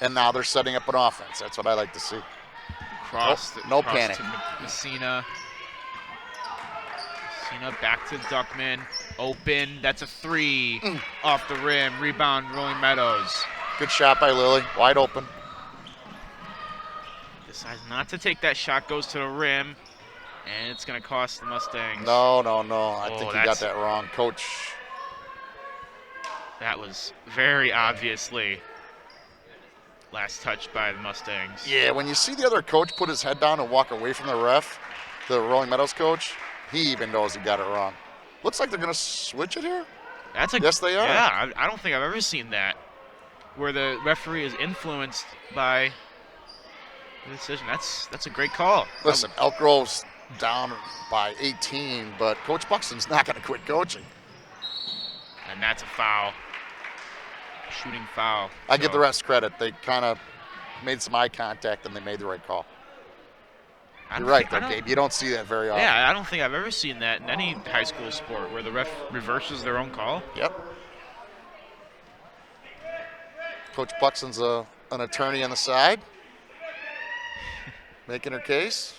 and now they're setting up an offense. That's what I like to see. No panic. To Messina. Messina back to Duckman. Open. That's a 3 off the rim. Rebound, Rolling Meadows. Good shot by Lily. Wide open. Decides not to take that shot. Goes to the rim. And it's going to cost the Mustangs. No. I think you got that wrong. Coach. That was very obviously last touch by the Mustangs. Yeah, when you see the other coach put his head down and walk away from the ref, the Rolling Meadows coach, he even knows he got it wrong. Looks like they're going to switch it here. Yes, they are. Yeah, I don't think I've ever seen that, where the referee is influenced by the decision. That's a great call. Listen, Elk Grove's down by 18, but Coach Buxton's not going to quit coaching. And that's a foul. Shooting foul. I give the refs credit. They kind of made some eye contact and they made the right call. You're right, though, Gabe. You don't see that very often. Yeah, I don't think I've ever seen that in any high school sport where the ref reverses their own call. Yep. Coach Buxton's an attorney on the side, making her case.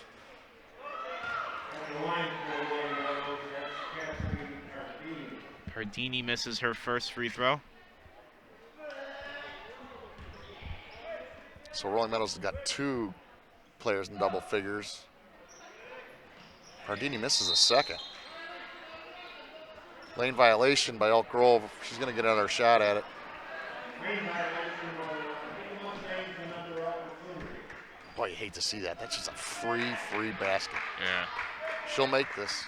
Pardini misses her first free throw. So Rolling Meadows has got 2 players in double figures. Pardini misses a second. Lane violation by Elk Grove. She's going to get another shot at it. Boy, you hate to see that. That's just a free basket. Yeah. She'll make this.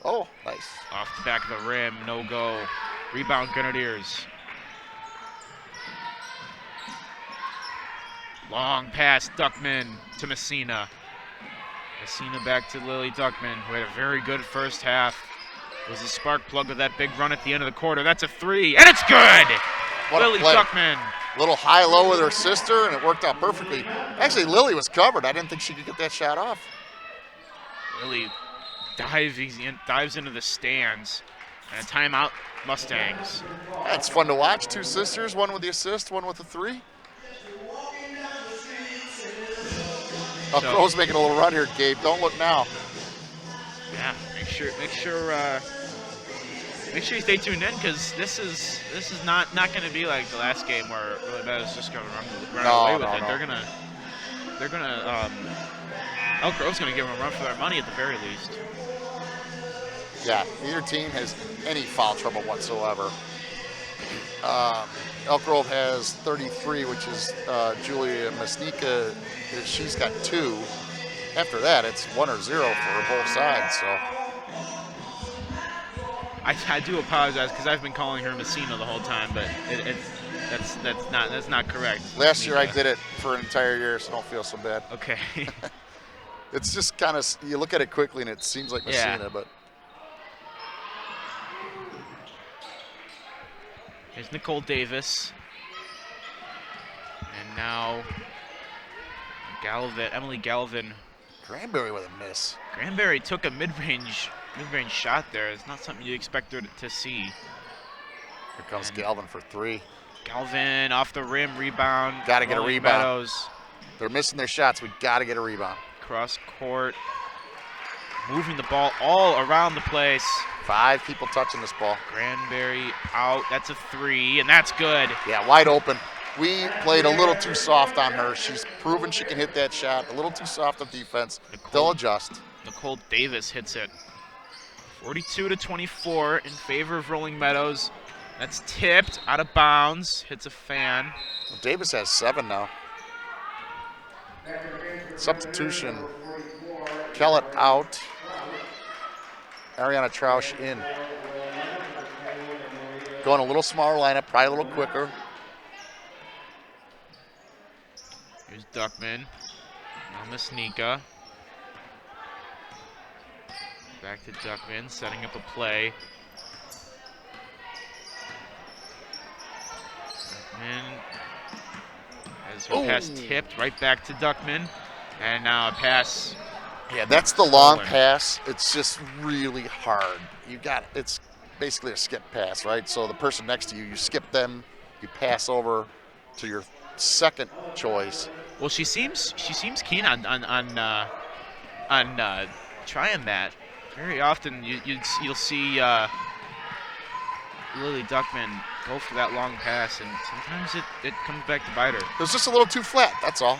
Oh, nice. Off the back of the rim, no go. Rebound, Grenadiers. Long pass, Duckman to Messina. Messina back to Lily Duckman, who had a very good first half. Was the spark plug of that big run at the end of the quarter. That's a 3, and it's good! Lily Duckman. Little high-low with her sister, and it worked out perfectly. Actually, Lily was covered. I didn't think she could get that shot off. Lily dives into the stands. And a timeout, Mustangs. It's fun to watch. 2 sisters, one with the assist, one with the 3. Crow's making a little run here, Gabe. Don't look now. Yeah, make sure Make sure you stay tuned in because this is not going to be like the last game where Willie Meadows just going to run away with it. They're gonna Elk Grove's gonna give them a run for their money at the very least. Yeah, neither team has any foul trouble whatsoever. Elk Grove has 33, which is Julia Masnika. She's got 2. After that, it's 1 or 0 for both sides. So I do apologize because I've been calling her Messina the whole time, but that's not correct. Last year I did it for an entire year, so don't feel so bad. Okay. It's just kind of, you look at it quickly and it seems like Messina, Yeah. but. Here's Nicole Davis. And now Emily Galvin. Granberry with a miss. Granberry took a mid-range shot there. It's not something you expect her to see. Here comes Galvin for 3. Galvin off the rim, rebound. Got to get a rebound. Meadows. They're missing their shots. We got to get a rebound. Cross court. Moving the ball all around the place. 5 people touching this ball. Granberry out. That's a 3, and that's good. Yeah, wide open. We played a little too soft on her. She's proven she can hit that shot. A little too soft of defense. They'll adjust. Nicole Davis hits it. 42-24 in favor of Rolling Meadows. That's tipped out of bounds. Hits a fan. Well, Davis has 7 now. Substitution. Kellett out. Ariana Trausch in. Going a little smaller lineup, probably a little quicker. Here's Duckman. Now Masnika. Back to Duckman, setting up a play. Duckman has her pass tipped right back to Duckman. And now a pass. Yeah, that's the long pass. It's just really hard. It's basically a skip pass, right? So the person next to you, you skip them, you pass over to your second choice. Well, she seems keen on trying that. Very often you'll see Lily Duckman go for that long pass, and sometimes it comes back to bite her. It was just a little too flat, that's all.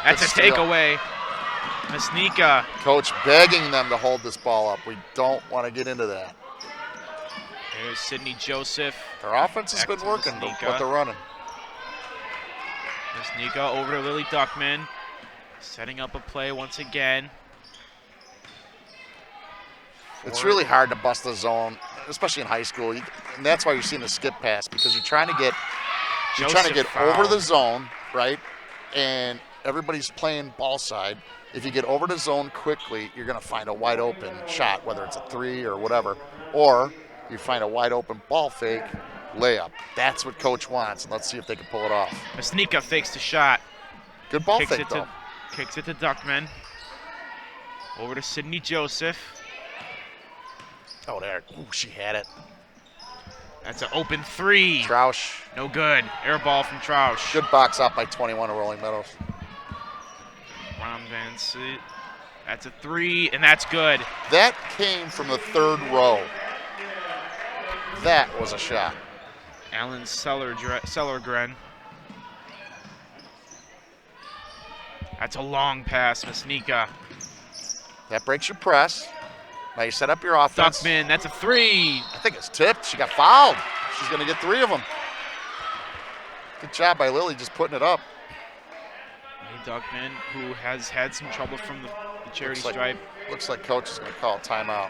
That's a takeaway. Masnika. Coach begging them to hold this ball up. We don't want to get into that. There's Sydney Joseph. Their offense has been working, but they're running. Masnika over to Lily Duckman. Setting up a play once again. It's really hard to bust the zone, especially in high school. And that's why you're seeing the skip pass, because you're trying to get over the zone, right? And everybody's playing ball side. If you get over the zone quickly, you're going to find a wide open shot, whether it's a 3 or whatever, or you find a wide open ball fake layup. That's what coach wants, and let's see if they can pull it off. Masnika fakes the shot. Good ball fake, though. Kicks it to Duckman. Over to Sydney Joseph. Oh, there. Ooh, she had it. That's an open 3. Trausch. No good. Air ball from Trausch. Good box out by 21 of Rolling Meadows. Ron Van Seat. That's a 3, and that's good. That came from the 3rd row. That was a shot. Alan Sellergren. That's a long pass, Masnika. That breaks your press. Now you set up your offense. Duckman, that's a 3. I think it's tipped. She got fouled. She's going to get 3 of them. Good job by Lily just putting it up. Duckman, who has had some trouble from the charity stripe. Looks like coach is going to call a timeout.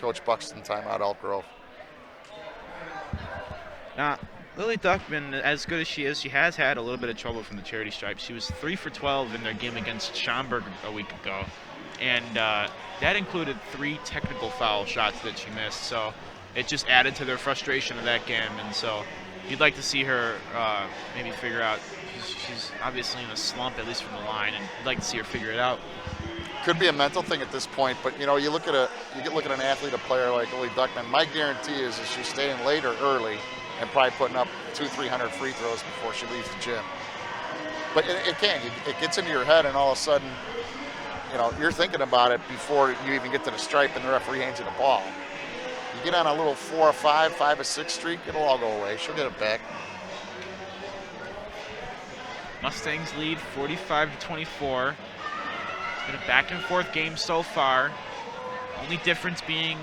Coach Buxton, timeout, Elk Grove. Now, Lily Duckman, as good as she is, she has had a little bit of trouble from the charity stripe. She was 3 for 12 in their game against Schaumburg a week ago. And that included 3 technical foul shots that she missed. So it just added to their frustration of that game. And so you'd like to see her maybe figure out. She's obviously in a slump, at least from the line, and you'd like to see her figure it out. Could be a mental thing at this point, but you look at an athlete, a player like Lily Duckman. My guarantee is she's staying late or early, and probably putting up 200-300 free throws before she leaves the gym. But it gets into your head, and all of a sudden, you're thinking about it before you even get to the stripe, and the referee hands you the ball. You get on a little 4-5, 5-6 streak, it'll all go away. She'll get it back. Mustangs lead 45-24. It's been a back and forth game so far. Only difference being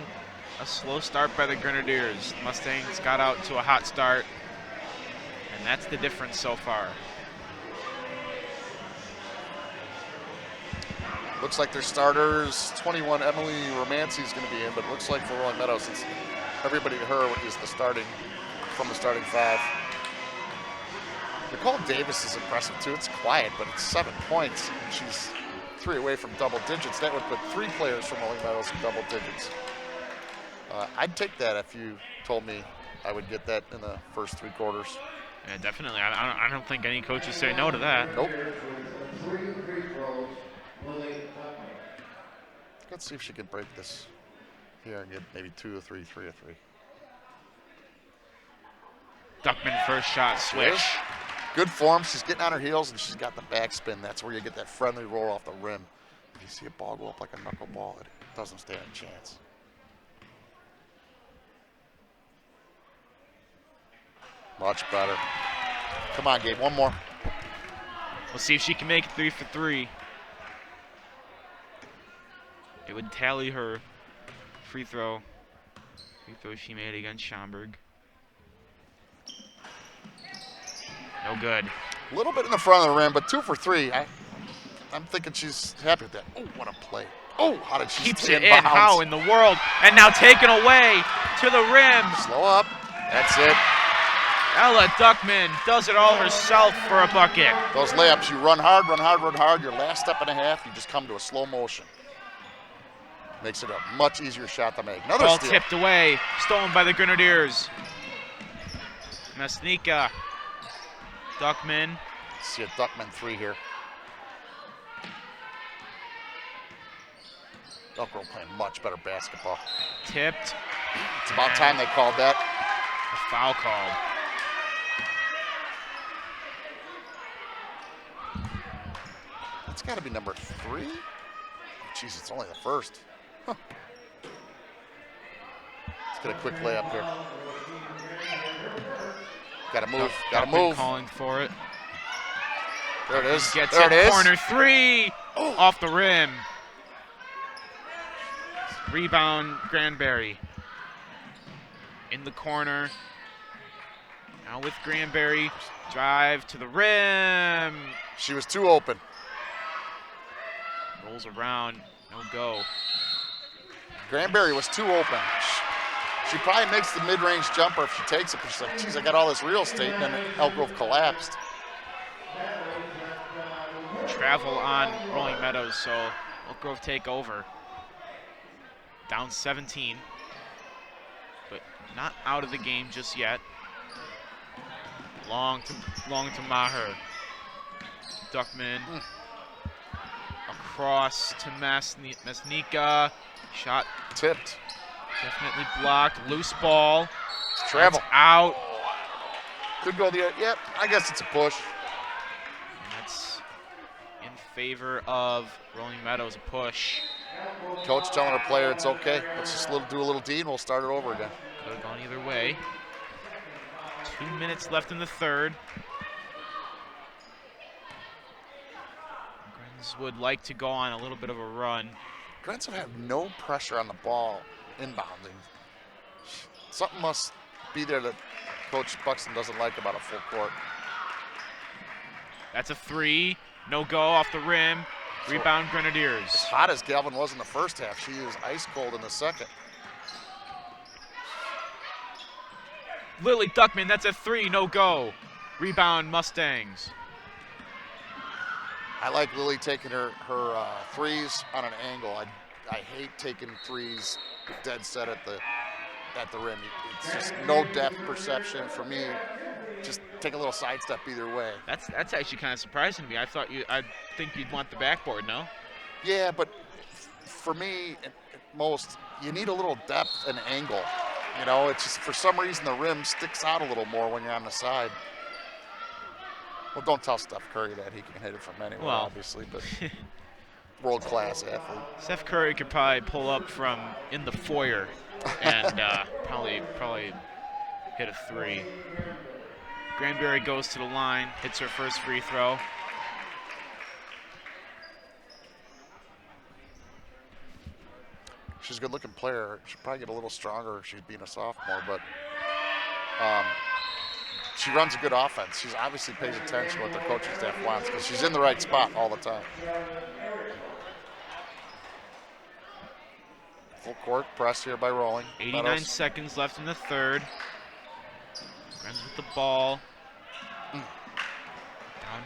a slow start by the Grenadiers. Mustangs got out to a hot start, and that's the difference so far. Looks like their starters, 21 Emily Romancy is going to be in, but it looks like for Rolling Meadows, it's everybody to her is the starting, from the starting 5. Nicole Davis is impressive too. It's quiet, but it's 7 points. And she's 3 away from double digits. That would put 3 players from Rolling Meadows in double digits. I'd take that if you told me I would get that in the first 3 quarters. Yeah, definitely. I don't think any coaches say no to that. Nope. Let's see if she can break this here and get maybe 2 or 3, 3 or 3. Duckman first shot swish. Good form. She's getting on her heels and she's got the backspin. That's where you get that friendly roll off the rim. If you see a ball go up like a knuckleball, it doesn't stand a chance. Much better. Come on, Gabe. One more. We'll see if she can make it 3 for 3. It would tally her free throw. Free throw she made against Schaumburg. No good. A little bit in the front of the rim, but 2 for 3. I'm thinking she's happy with that. Oh, what a play. Oh, how did she keeps stay it in in? bounds? How in the world? And now taken away to the rim. Slow up. That's it. Ella Duckman does it all herself for a bucket. Those layups, you run hard, run hard, run hard. Your last step and a half, you just come to a slow motion. Makes it a much easier shot to make. Another Ball steal. tipped away, stolen by the Grenadiers. Mesnika, Duckman. Let's see a Duckman 3 here. Elk Grove playing much better basketball. Tipped. It's about time they called that. A foul called. That's got to be number 3. Jeez, it's only the first. Huh. Let's get a quick layup here. Got to move. Got to move. Calling for it. There it is. Gets there it. it is. Corner 3 off the rim. Rebound Granberry. In the corner. Now with Granberry. Drive to the rim. She was too open. Rolls around. No go. Granberry was too open. She probably makes the mid-range jumper if she takes it, but she's like, geez, I got all this real estate, and then Elk Grove collapsed. Travel on Rolling Meadows, so Elk Grove take over. Down 17, but not out of the game just yet. Long to Maher. Duckman. Across to Mesnika. Shot Tipped. definitely blocked. Loose ball. It's travel. That's out. Could go the, yep, I guess it's a push. And that's in favor of Rolling Meadows, a push. Coach telling her player it's okay. Let's just do a little D and we'll start it over again. Could have gone either way. 2 minutes left in the third. Grens would like to go on a little bit of a run. Grens would have no pressure on the ball inbounding. Something must be there that Coach Buxton doesn't like about a full court. That's a 3. No go off the rim. Rebound Grenadiers. As hot as Galvin was in the first half, she was ice cold in the second. Lily Duckman, that's a 3. No go. Rebound Mustangs. I like Lily taking her threes on an angle. I hate taking threes dead set at the rim. It's just no depth perception for me. Just take a little sidestep either way. That's actually kind of surprising to me. I think you'd want the backboard, no? Yeah, but for me, at most, you need a little depth and angle. You know, it's just for some reason the rim sticks out a little more when you're on the side. Well, don't tell Steph Curry that. He can hit it from anywhere, obviously, but world-class athlete. Steph Curry could probably pull up from in the foyer and probably hit a 3. Granberry goes to the line, hits her first free throw. She's a good-looking player. She'll probably get a little stronger if she's being a sophomore, but she runs a good offense. She's obviously pays attention to what their coaching staff wants because she's in the right spot all the time. Full court press here by Rolling. 89 Meadows. seconds left in the third. Runs with the ball. Down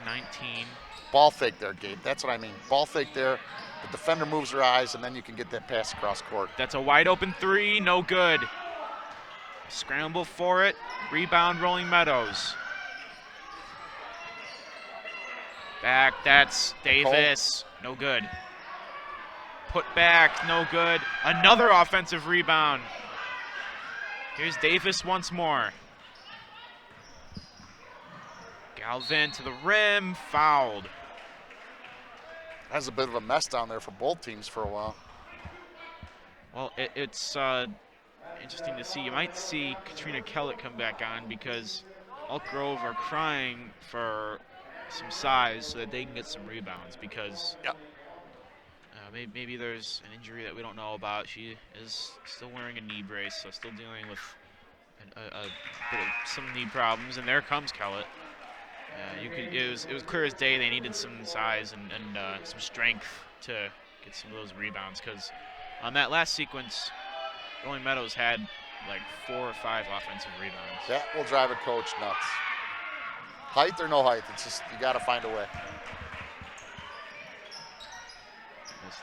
19. Ball fake there, Gabe. That's what I mean. Ball fake there. The defender moves her eyes, and then you can get that pass across court. That's a wide open 3, no good. Scramble for it. Rebound, Rolling Meadows. Back, that's Davis. No good. Put back, no good. Another offensive rebound. Here's Davis once more. Galvin to the rim, fouled. Has a bit of a mess down there for both teams for a while. Well, it's interesting to see. You might see Katrina Kellett come back on because Elk Grove are crying for some size so that they can get some rebounds because maybe there's an injury that we don't know about. She is still wearing a knee brace, so still dealing with a bit of some knee problems. And there comes Kellett. It was clear as day they needed some size and some strength to get some of those rebounds because on that last sequence, Rolling Meadows had like 4 or 5 offensive rebounds. That will drive a coach nuts. Height or no height, it's just you got to find a way.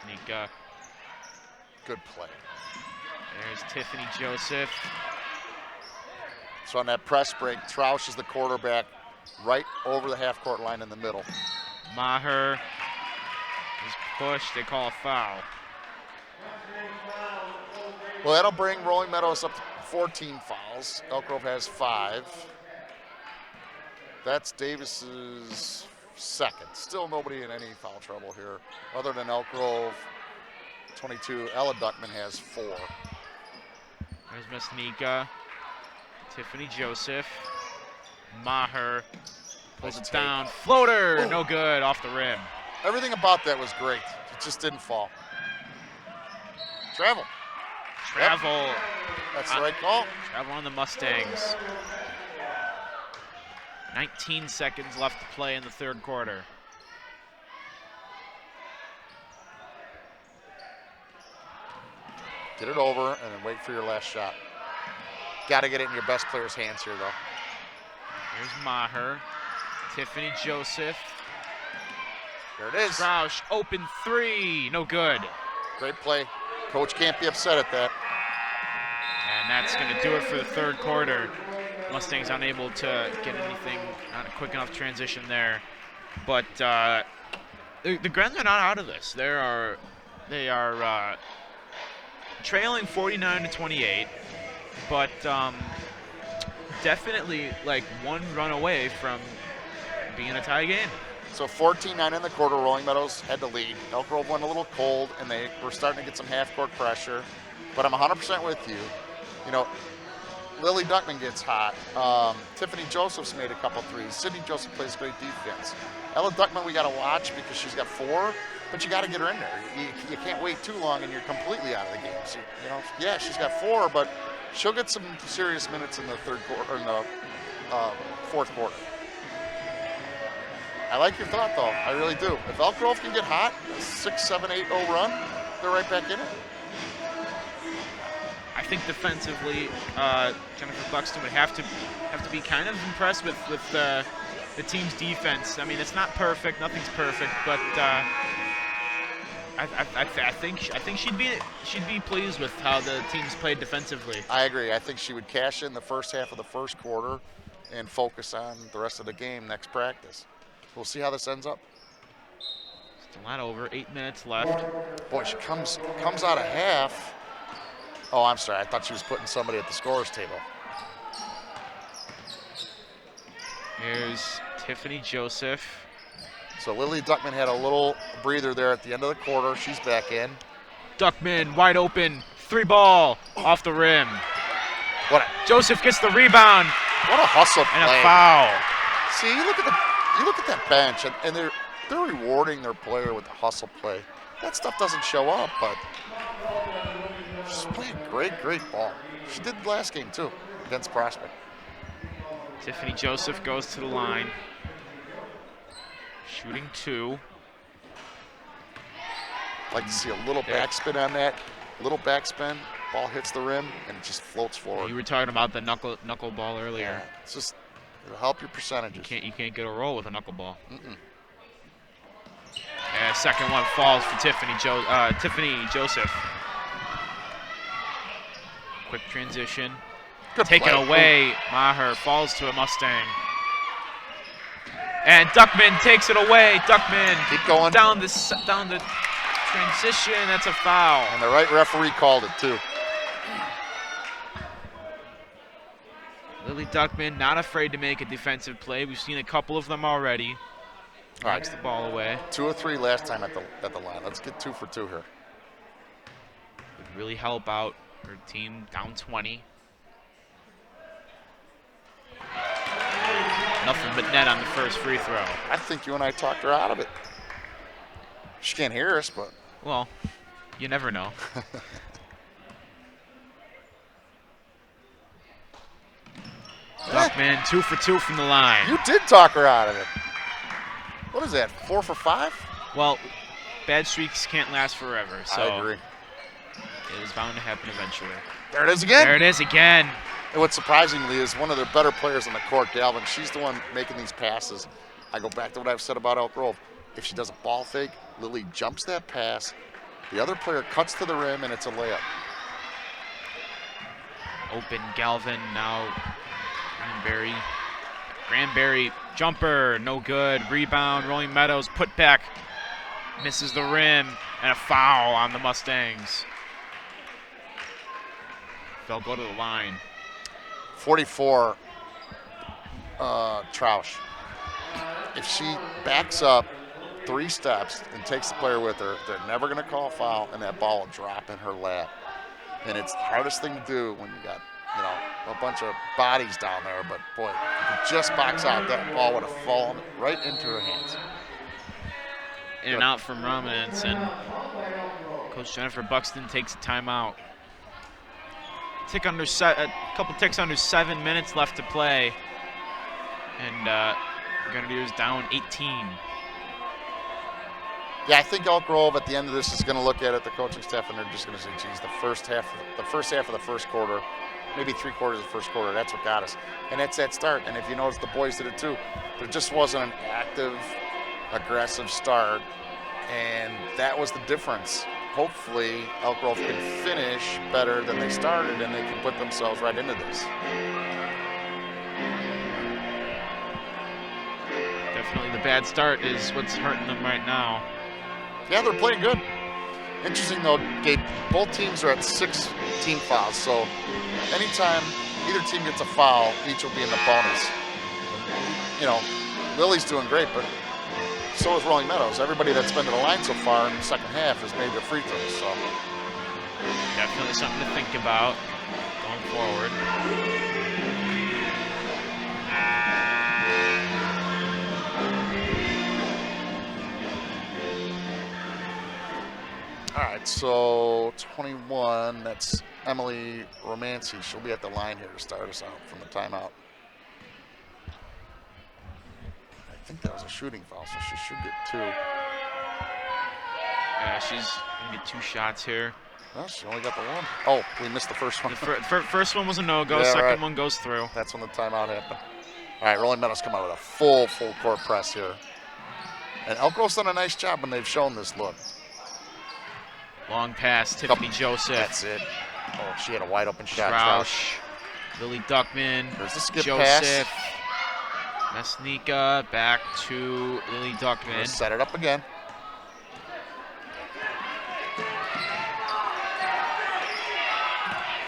Sneak. Good play. There's Tiffany Joseph. So on that press break, Troush is the quarterback right over the half-court line in the middle. Maher is pushed. They call a foul. Well, that'll bring Rolling Meadows up to 14 fouls. Elk Grove has 5. That's Davis's second. Still nobody in any foul trouble here other than Elk Grove. 22, Ella Duckman has 4. There's Masnika. Tiffany Joseph. Maher pulls it down. Floater, Ooh. No good, off the rim. Everything about that was great. It just didn't fall. Travel. Travel. Yep. That's the right call. Travel on the Mustangs. 19 seconds left to play in the third quarter. Get it over and then wait for your last shot. Got to get it in your best player's hands here, though. Here's Maher. Tiffany Joseph. There it is. Roush, open 3, no good. Great play. Coach can't be upset at that. And that's going to do it for the third quarter. Mustangs unable to get anything, not a quick enough transition there. But the Grens are not out of this. They are trailing 49-28, but definitely like one run away from being a tie game. So 14-9 in the quarter, Rolling Meadows had the lead. Elk Grove went a little cold, and they were starting to get some half-court pressure. But I'm 100% with you. You know, Lily Duckman gets hot. Tiffany Joseph's made a couple threes. Sydney Joseph plays great defense. Ella Duckman we got to watch because she's got 4, but you got to get her in there. You can't wait too long, and you're completely out of the game. So, you know, yeah, she's got 4, but she'll get some serious minutes in the third quarter, or in the fourth quarter. I like your thought, though. I really do. If Elk Grove can get hot, a 6-7-8-0 run, they're right back in it. I think defensively, Jennifer Buxton would have to be kind of impressed with the team's defense. I mean, it's not perfect, nothing's perfect, but I think she'd be pleased with how the team's played defensively. I agree. I think she would cash in the first half of the first quarter and focus on the rest of the game next practice. We'll see how this ends up. Still not over. 8 minutes left. Boy, she comes out of half. Oh, I'm sorry. I thought she was putting somebody at the scorer's table. Here's Tiffany Joseph. So Lily Duckman had a little breather there at the end of the quarter. She's back in. Duckman wide open. three ball off the rim. Joseph gets the rebound. What a hustle play. And a foul. See, you look at that bench, and they're rewarding their player with the hustle play. That stuff doesn't show up, but she's playing great ball. She did last game too against Prospect. Tiffany Joseph goes to the line. Shooting 2. Like to see a little backspin on that. Little backspin. Ball hits the rim and it just floats forward. You were talking about the knuckle ball earlier. Yeah, it's just it'll help your percentages. You can't get a roll with a knuckleball. And second one falls for Tiffany Joseph. Quick transition. Good Taken play. away. Maher falls to a Mustang. And Duckman takes it away. Duckman Keep going. down the transition. That's a foul. And the right referee called it too. Lily Duckman not afraid to make a defensive play. We've seen a couple of them already. All right. Knocks the ball away. 2 or 3 last time at the line. Let's get 2 for 2 here. Would really help out her team down 20. Nothing but net on the first free throw. I think you and I talked her out of it. She can't hear us, but. Well, you never know. Duckman 2 for 2 from the line. You did talk her out of it. What is that, 4 for 5? Well, bad streaks can't last forever, so I agree. it is bound to happen eventually. There it is again. There it is again. And what's surprisingly is one of their better players on the court, Galvin, she's the one making these passes. I go back to what I've said about Elk Grove. If she does a ball fake, Lily jumps that pass. The other player cuts to the rim, and it's a layup. Open Galvin now. Granberry jumper, no good. Rebound, Rolling Meadows, put back. Misses the rim, and a foul on the Mustangs. They'll go to the line. 44, Troush. If she backs up 3 steps and takes the player with her, they're never going to call a foul, and that ball will drop in her lap. And it's the hardest thing to do when you got, a bunch of bodies down there. But boy, if you could just box out, that ball would have fallen right into her hands. In and out from Romanence, and Coach Jennifer Buxton takes a timeout. A couple ticks under 7 minutes left to play, and Grenadiers down 18. Yeah, I think Elk Grove at the end of this is going to look at it, the coaching staff, and they're just going to say, geez, the first half of the first quarter, maybe 3/4 of the first quarter, that's what got us. And it's that start. And if you notice, the boys did it too. There just wasn't an active, aggressive start, and that was the difference. Hopefully, Elk Grove can finish better than they started, and they can put themselves right into this. Definitely the bad start is what's hurting them right now. Yeah, they're playing good. Interesting, though, Gabe, both teams are at 6 team fouls, so anytime either team gets a foul, each will be in the bonus. Lily's doing great, but so is Rolling Meadows. Everybody that's been to the line so far in the second half has made their free throws. So definitely something to think about going forward. all right, so 21, that's Emily Romancy. She'll be at the line here to start us out from the timeout. I think that was a shooting foul, so she should get 2. Yeah, she's gonna get 2 shots here. Well, she only got the 1. Oh, we missed the first one. The first one was a no-go, Yeah, second right. one goes through. That's when the timeout happened. All right, Rolling Meadows come out with a full court press here. And Elk Grove's done a nice job when they've shown this look. Long pass, Tiffany Joseph. That's it. Oh, she had a wide open shot. Troush. Lily Duckman. There's the skip Joseph. pass. Mesnika back to Lily Duckman. Let's set it up again.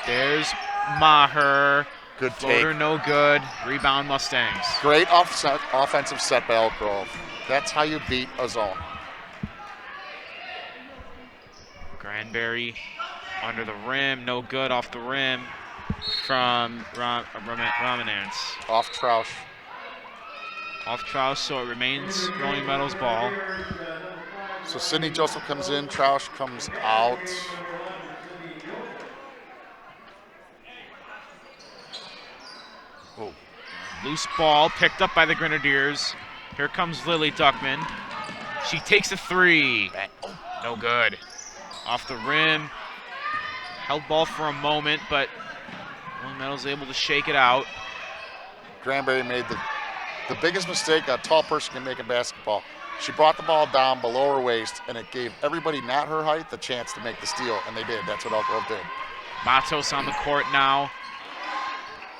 There's Maher. Good Floater, take. no good. Rebound Mustangs. Great offensive set by Elk Grove. That's how you beat a zone. Granberry Under the rim, no good off the rim from Romanance. Off Troush. Off Troush, so it remains Rolling Meadows ball. So Sidney Joseph comes in, Troush comes out. Oh. Loose ball picked up by the Grenadiers. Here comes Lily Duckman. She takes a three. Oh. No good. Off the rim. Held ball for a moment, but Rolling Meadows able to shake it out. Granberry made the biggest mistake a tall person can make in basketball. She brought the ball down below her waist, and it gave everybody not her height the chance to make the steal, and they did. That's what Elk Grove did. Matos on the court now,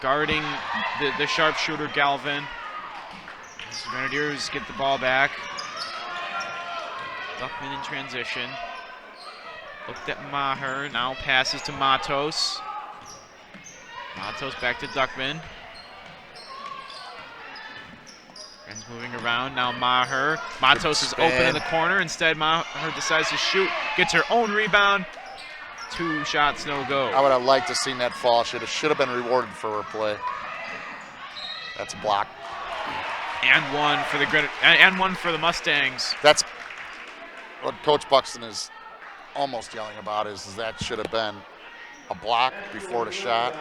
guarding the sharpshooter Galvin. The Grenadiers get the ball back. Duckman in transition. Looked at Maher, now passes to Matos. Matos back to Duckman. Friends moving around, now Maher. Matos is open in the corner. Instead, Maher decides to shoot, gets her own rebound. 2 shots, no go. I would have liked to have seen that fall. Should have been rewarded for her play. That's a block. And one for the Mustangs. That's what Coach Buxton is almost yelling about is that should have been a block before the shot,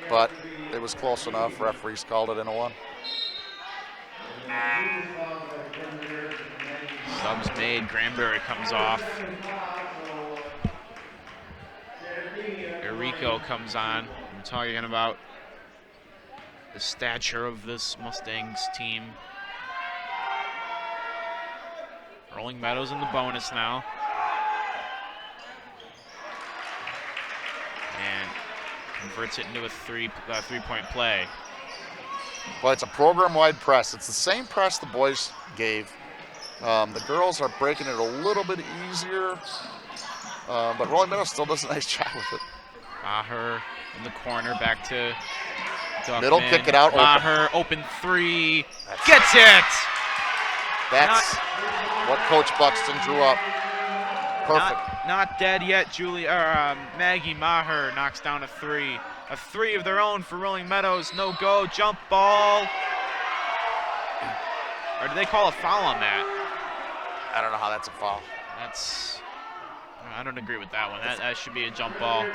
but it was close enough. Referees called it in a 1. Subs made, Granberry comes off. Enrico comes on. I'm talking about the stature of this Mustangs team. Rolling Meadows in the bonus now. And converts it into a three-point play. Well, it's a program-wide press. It's the same press the boys gave. The girls are breaking it a little bit easier, but Rolling Meadows still does a nice job with it. Maher in the corner, back to Duckman. Middle, kick it out. Maher, open three, gets it! That's what Coach Buxton drew up. Perfect. Not dead yet, Maggie Maher knocks down a three. A three of their own for Rolling Meadows, no go, jump ball. Or did they call a foul on that? I don't know how that's a foul. I don't agree with that one. That should be a jump ball.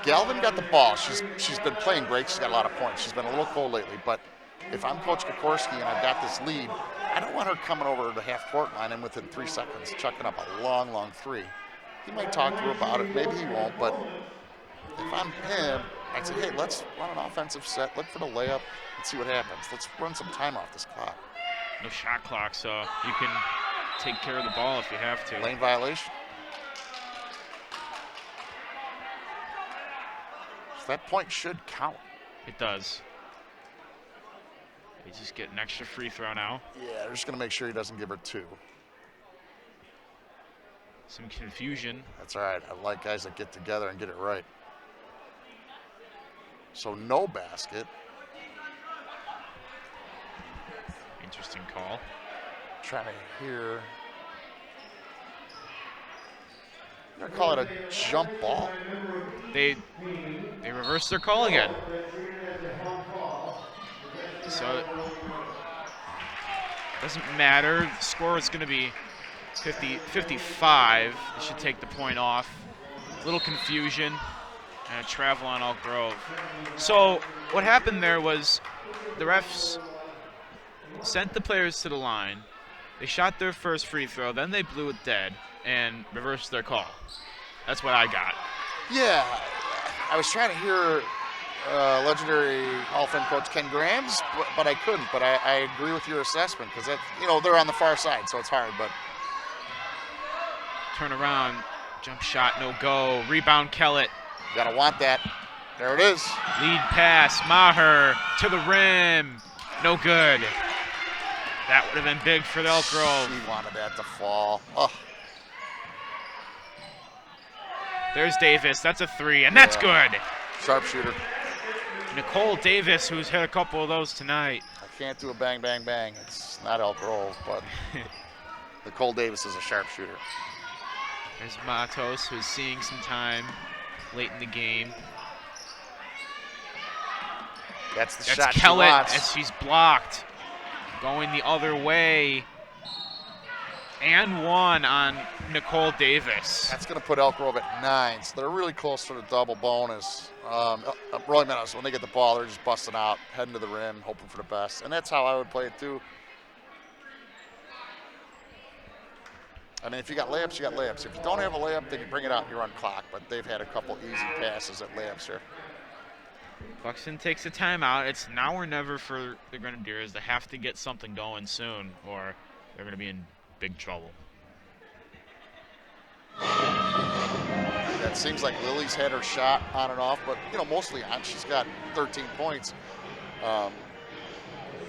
Galvin got the ball. She's been playing great. She's got a lot of points. She's been a little cold lately, but if I'm Coach Kokorski and I've got this lead, I don't want her coming over to the half-court line and within 3 seconds chucking up a long, long three. He might talk to her about it. Maybe he won't, but if I'm him, I'd say, hey, let's run an offensive set, look for the layup, and see what happens. Let's run some time off this clock. No shot clock, so you can take care of the ball if you have to. Lane violation. So that point should count. It does. They just get an extra free throw now. Yeah, they're just going to make sure he doesn't give her 2. Some confusion. That's all right. I like guys that get together and get it right. So no basket. Interesting call. Trying to hear. I'm going to call it a jump ball. They reversed their call again. So it doesn't matter. The score is going to be 55. They should take the point off. Little confusion and a travel on Elk Grove. So what happened there was the refs sent the players to the line. They shot their first free throw, then they blew it dead and reversed their call. That's what I got. Yeah, I was trying to hear legendary Hall of Fame coach Ken Graham's, but I couldn't. But I agree with your assessment because they're on the far side, so it's hard. But turn around, jump shot, no go. Rebound, Kellett. You gotta want that. There it is. Lead pass, Maher to the rim, no good. That would have been big for the Elk Grove. She wanted that to fall. Oh. There's Davis, that's a three, and that's good. Sharpshooter. Nicole Davis, who's hit a couple of those tonight. I can't do a bang, bang, bang. It's not Elk Grove, but Nicole Davis is a sharpshooter. There's Matos, who's seeing some time. late in the game. That's the That's shot she Kellett wants. as she's blocked. Going the other way. And one on Nicole Davis. That's going to put Elk Grove at 9. So they're really close to the double bonus. Rolling Meadows, when they get the ball, they're just busting out, heading to the rim, hoping for the best. And that's how I would play it too. I mean, if you got layups, you got layups. If you don't have a layup, then you bring it out and you run clock. But they've had a couple easy passes at layups here. Buxton takes a timeout. It's now or never for the Grenadiers. They have to get something going soon, or they're going to be in big trouble. That seems like Lily's had her shot on and off, but mostly on. She's got 13 points.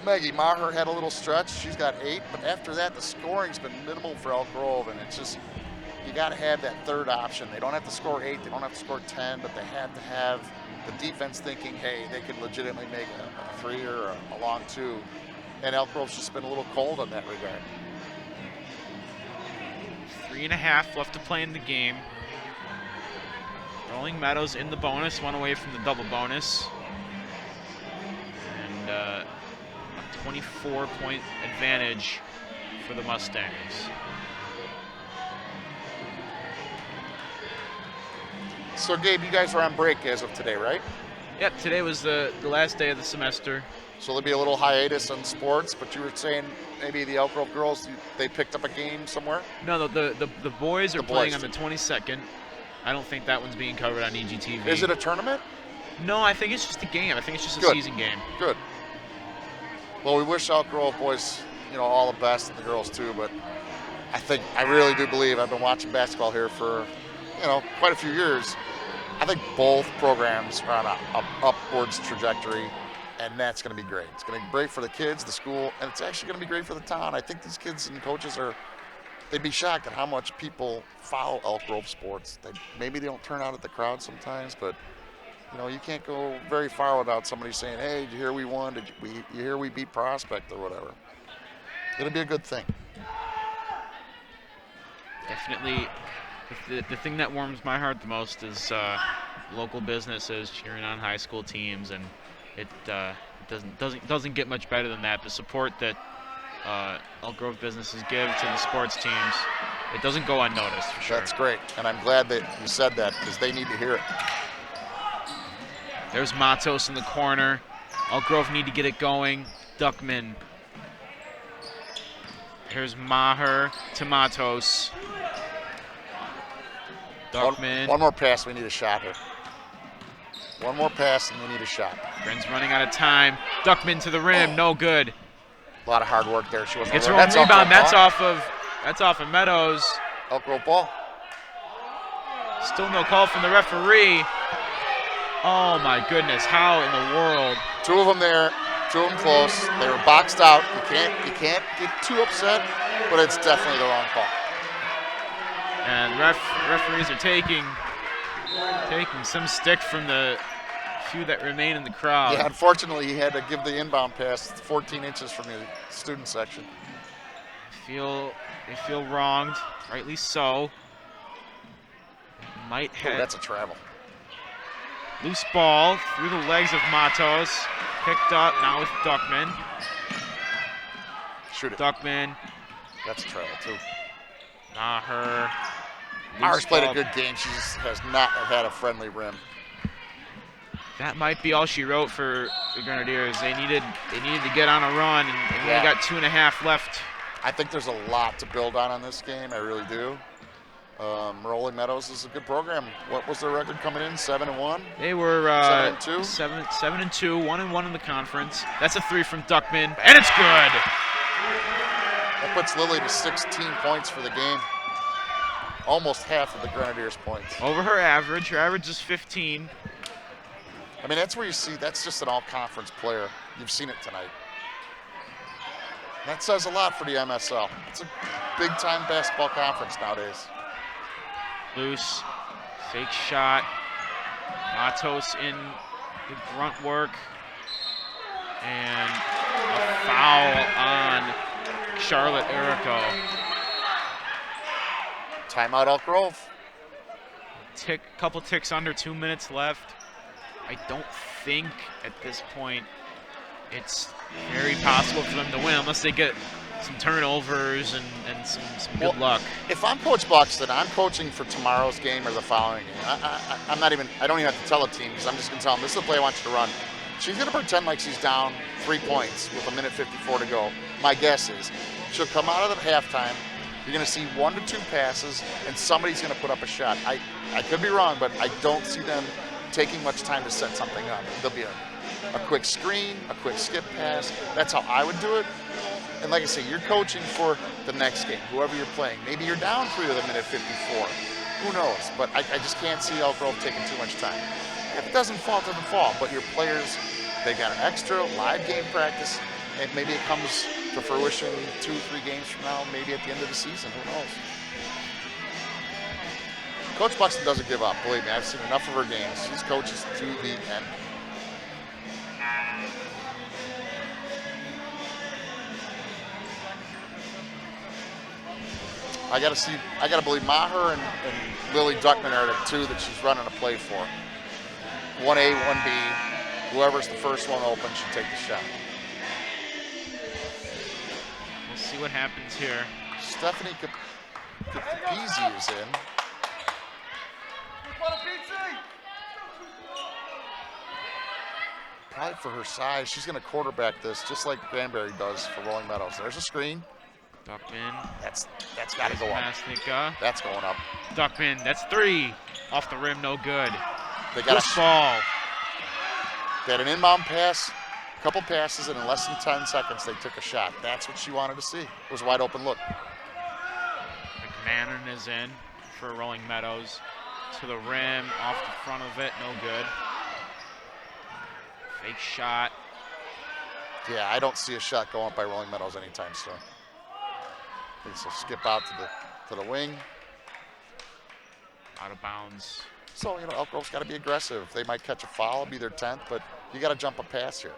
Maggie Maher had a little stretch. She's got 8, but after that, the scoring's been minimal for Elk Grove, and it's just you got to have that third option. They don't have to score 8, they don't have to score 10, but they have to have the defense thinking, hey, they could legitimately make a 3 or a long 2. And Elk Grove's just been a little cold on that regard. 3.5 left to play in the game. Rolling Meadows in the bonus, 1 away from the double bonus. And a 24-point advantage for the Mustangs. So, Gabe, you guys are on break as of today, right? Yep, today was the last day of the semester. So there'll be a little hiatus on sports, but you were saying maybe the Elk Grove girls, they picked up a game somewhere? No, the boys are playing on boys. the 22nd. I don't think that one's being covered on EGTV. Is it a tournament? No, I think it's just a game. I think it's just a Good. season game. Good. Well, we wish Elk Grove boys, all the best, and the girls too, but I really do believe, I've been watching basketball here for, quite a few years. I think both programs are on a upwards trajectory, and that's going to be great. It's going to be great for the kids, the school, and it's actually going to be great for the town. I think these kids and coaches they'd be shocked at how much people follow Elk Grove sports. Maybe they don't turn out at the crowd sometimes, but you can't go very far without somebody saying, hey, did you hear we won? You hear we beat Prospect or whatever? It'll be a good thing. Definitely. The thing that warms my heart the most is local businesses cheering on high school teams, and it doesn't get much better than that. The support that Elk Grove businesses give to the sports teams, it doesn't go unnoticed, for sure. That's great, and I'm glad that you said that because they need to hear it. There's Matos in the corner. Elk Grove need to get it going. Duckman. Here's Maher to Matos. Duckman. One more pass, we need a shot here. One more pass and we need a shot. Friends running out of time. Duckman to the rim, no good. A lot of hard work there. She wasn't. Gets her own rebound. That's off of Meadows. Elk Grove ball. Still no call from the referee. Oh my goodness! How in the world? 2 of them there, 2 of them close. They were boxed out. You can't get too upset, but it's definitely the wrong call. And referees are taking some stick from the few that remain in the crowd. Yeah, unfortunately, he had to give the inbound pass 14 inches from the student section. They feel wronged, rightly so. Might have that's a travel. Loose ball through the legs of Matos. Picked up now with Duckman. Shoot it. Duckman. That's a travel too. Maher. Maher's played a good game. She just has not had a friendly rim. That might be all she wrote for the Grenadiers. They needed to get on a run, and we only got 2.5 left. I think there's a lot to build on this game. I really do. Rolling Meadows is a good program. What was their record coming in? 7-1. They were 7-2. 7-2, 1-1 in the conference. That's a 3 from Duckman, and it's good. That puts Lily to 16 points for the game. Almost half of the Grenadiers' points. Over her average. Her average is 15. I mean, that's where you see that's just an all-conference player. You've seen it tonight. That says a lot for the MSL. It's a big-time basketball conference nowadays. Loose, fake shot. Matos in the grunt work. And a foul on Charlotte Erico. Timeout Elk Grove. couple ticks under, 2 minutes left. I don't think at this point it's very possible for them to win unless they get some turnovers and some good luck. If I'm Coach Buxton, I'm coaching for tomorrow's game or the following game. I don't even have to tell the team because I'm just going to tell them, this is the play I want you to run. She's going to pretend like she's down 3 points with 1:54 to go. My guess is she'll come out of the halftime. You're going to see 1 to 2 passes, and somebody's going to put up a shot. I could be wrong, but I don't see them taking much time to set something up. There'll be a quick screen, a quick skip pass. That's how I would do it. And like I say, you're coaching for the next game, whoever you're playing. Maybe you're down 3 with 1:54. Who knows? But I just can't see Elk Grove taking too much time. If it doesn't fall, it doesn't fall. But your players, they got an extra live game practice, and maybe it comes to fruition 2 or 3 games from now, maybe at the end of the season. Who knows? Coach Buxton doesn't give up. Believe me, I've seen enough of her games. She's coaches to the end. I gotta believe Maher and Lily Duckman are the 2 that she's running a play for. 1A, 1B. Whoever's the first one open should take the shot. We'll see what happens here. Stephanie Capizzi is in. Probably for her size, she's going to quarterback this just like Granbury does for Rolling Meadows. There's a screen. Duckman. That's got to go up. Masnica. That's going up. Duckman. That's 3. Off the rim, no good. They got a ball. They had an inbound pass, a couple passes, and in less than 10 seconds, they took a shot. That's what she wanted to see. It was a wide open look. McMahon is in for Rolling Meadows. To the rim, off the front of it, no good. Fake shot. Yeah, I don't see a shot going up by Rolling Meadows anytime soon. So skip out to the wing. Out of bounds. So, Elk Grove's got to be aggressive. They might catch a foul, be their 10th, but you got to jump a pass here.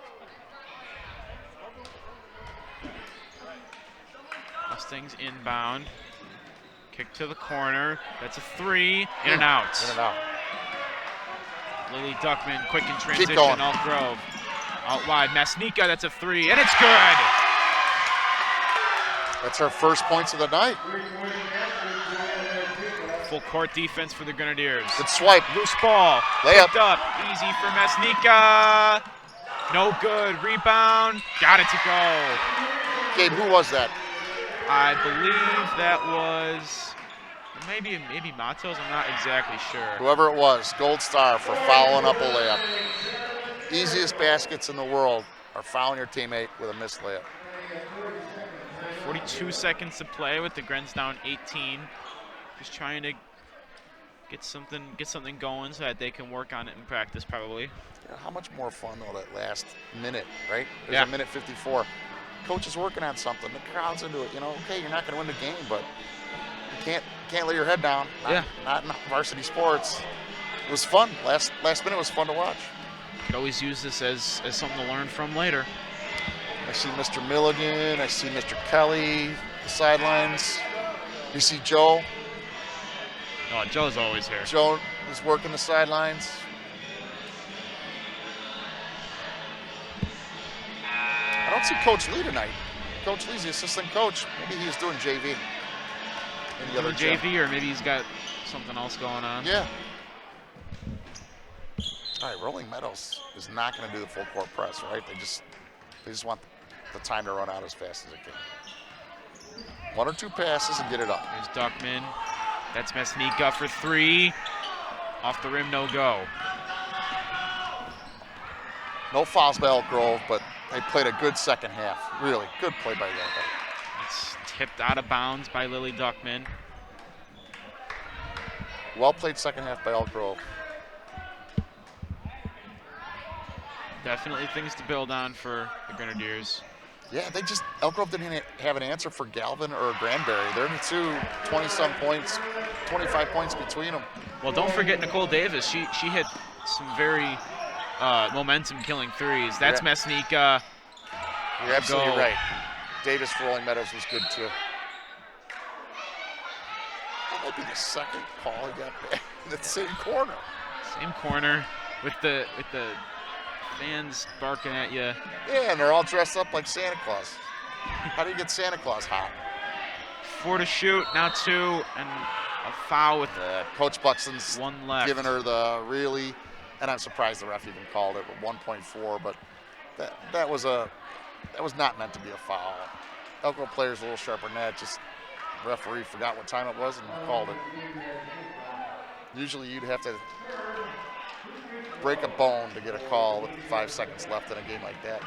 Mustangs inbound. Kick to the corner. That's a 3. In and out. In and out. Lily Duckman, quick in Keep transition. going. Elk Grove. Out wide. Masnica, that's a 3. And it's good. That's her first points of the night. Full court defense for the Grenadiers. Good swipe. Loose ball. Layup. Picked up. Easy for Masnica. No good. Rebound. Got it to go. Gabe, who was that? I believe that was maybe Matos. I'm not exactly sure. Whoever it was, gold star for following up a layup. Easiest baskets in the world are fouling your teammate with a missed layup. 42 seconds to play with the Grens down 18. Just trying to get something going so that they can work on it in practice probably. Yeah, how much more fun though that last minute, right? There's Yeah. a minute 54. Coach is working on something. The crowd's into it. Okay, you're not going to win the game, but you can't lay your head down. Not in varsity sports. It was fun. Last minute was fun to watch. Could always use this as something to learn from later. I see Mr. Milligan. I see Mr. Kelly, the sidelines. You see Joe. Oh, Joe's always here. Joe is working the sidelines. I don't see Coach Lee tonight. Coach Lee's the assistant coach. Maybe he's doing JV. In the other gym. JV, or maybe he's got something else going on. Yeah. All right, Rolling Meadows is not going to do the full court press, right? They just want the time to run out as fast as it can. 1 or 2 passes and get it up. There's Duckman. That's Masnica for 3. Off the rim, no go. No fouls by Elk Grove, but they played a good second half. Really good play by Elk. It's tipped out of bounds by Lily Duckman. Well played second half by Elk Grove. Definitely things to build on for the Grenadiers. Yeah, Elk Grove didn't have an answer for Galvin or Granbury. They're the 2 20-some points, 25 points between them. Well, don't forget Nicole Davis. She hit some very momentum-killing threes. That's Masnica. You're absolutely right. Davis for Rolling Meadows was good too. might be the second call he got back in the same corner. Same corner with the fans barking at you. Yeah, and they're all dressed up like Santa Claus. How do you get Santa Claus hot? 4 to shoot, now 2, and a foul with Coach Buxton's 1 left. giving her the really, and I'm surprised the ref even called it, but 1.4, but that was not meant to be a foul. Elk Grove players a little sharper than that, just the referee forgot what time it was and called it. Usually you'd have to break a bone to get a call with 5 seconds left in a game like that.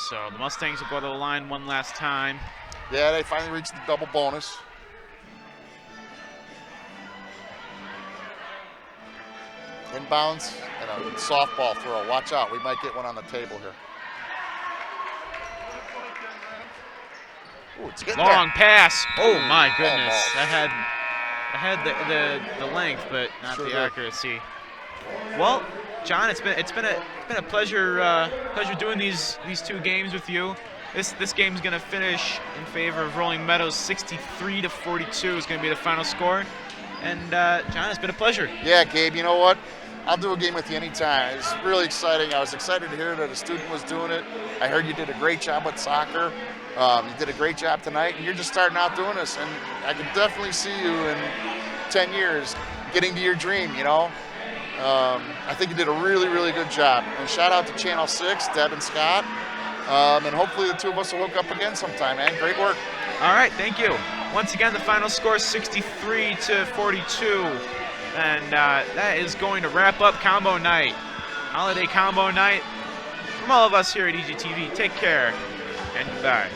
So the Mustangs will go to the line one last time. Yeah, they finally reached the double bonus. Inbounds and a softball throw. Watch out, we might get one on the table here. Ooh, it's getting Long there. pass. Oh my goodness. Almost. That had the length, but not Sure the did. accuracy. Well, John, it's been a pleasure doing these 2 games with you. This game's gonna finish in favor of Rolling Meadows. 63 to 42 is gonna be the final score. And John, it's been a pleasure. Yeah, Gabe, you know what? I'll do a game with you anytime. It's really exciting. I was excited to hear that a student was doing it. I heard you did a great job with soccer. You did a great job tonight, and you're just starting out doing this. And I can definitely see you in 10 years getting to your dream, you know? I think you did a really, really good job. And shout out to Channel 6, Deb and Scott. And hopefully the 2 of us will hook up again sometime, man. Great work. All right, thank you. Once again, the final score is 63 to 42. And that is going to wrap up Combo Night. Holiday Combo Night. From all of us here at EGTV, take care and goodbye.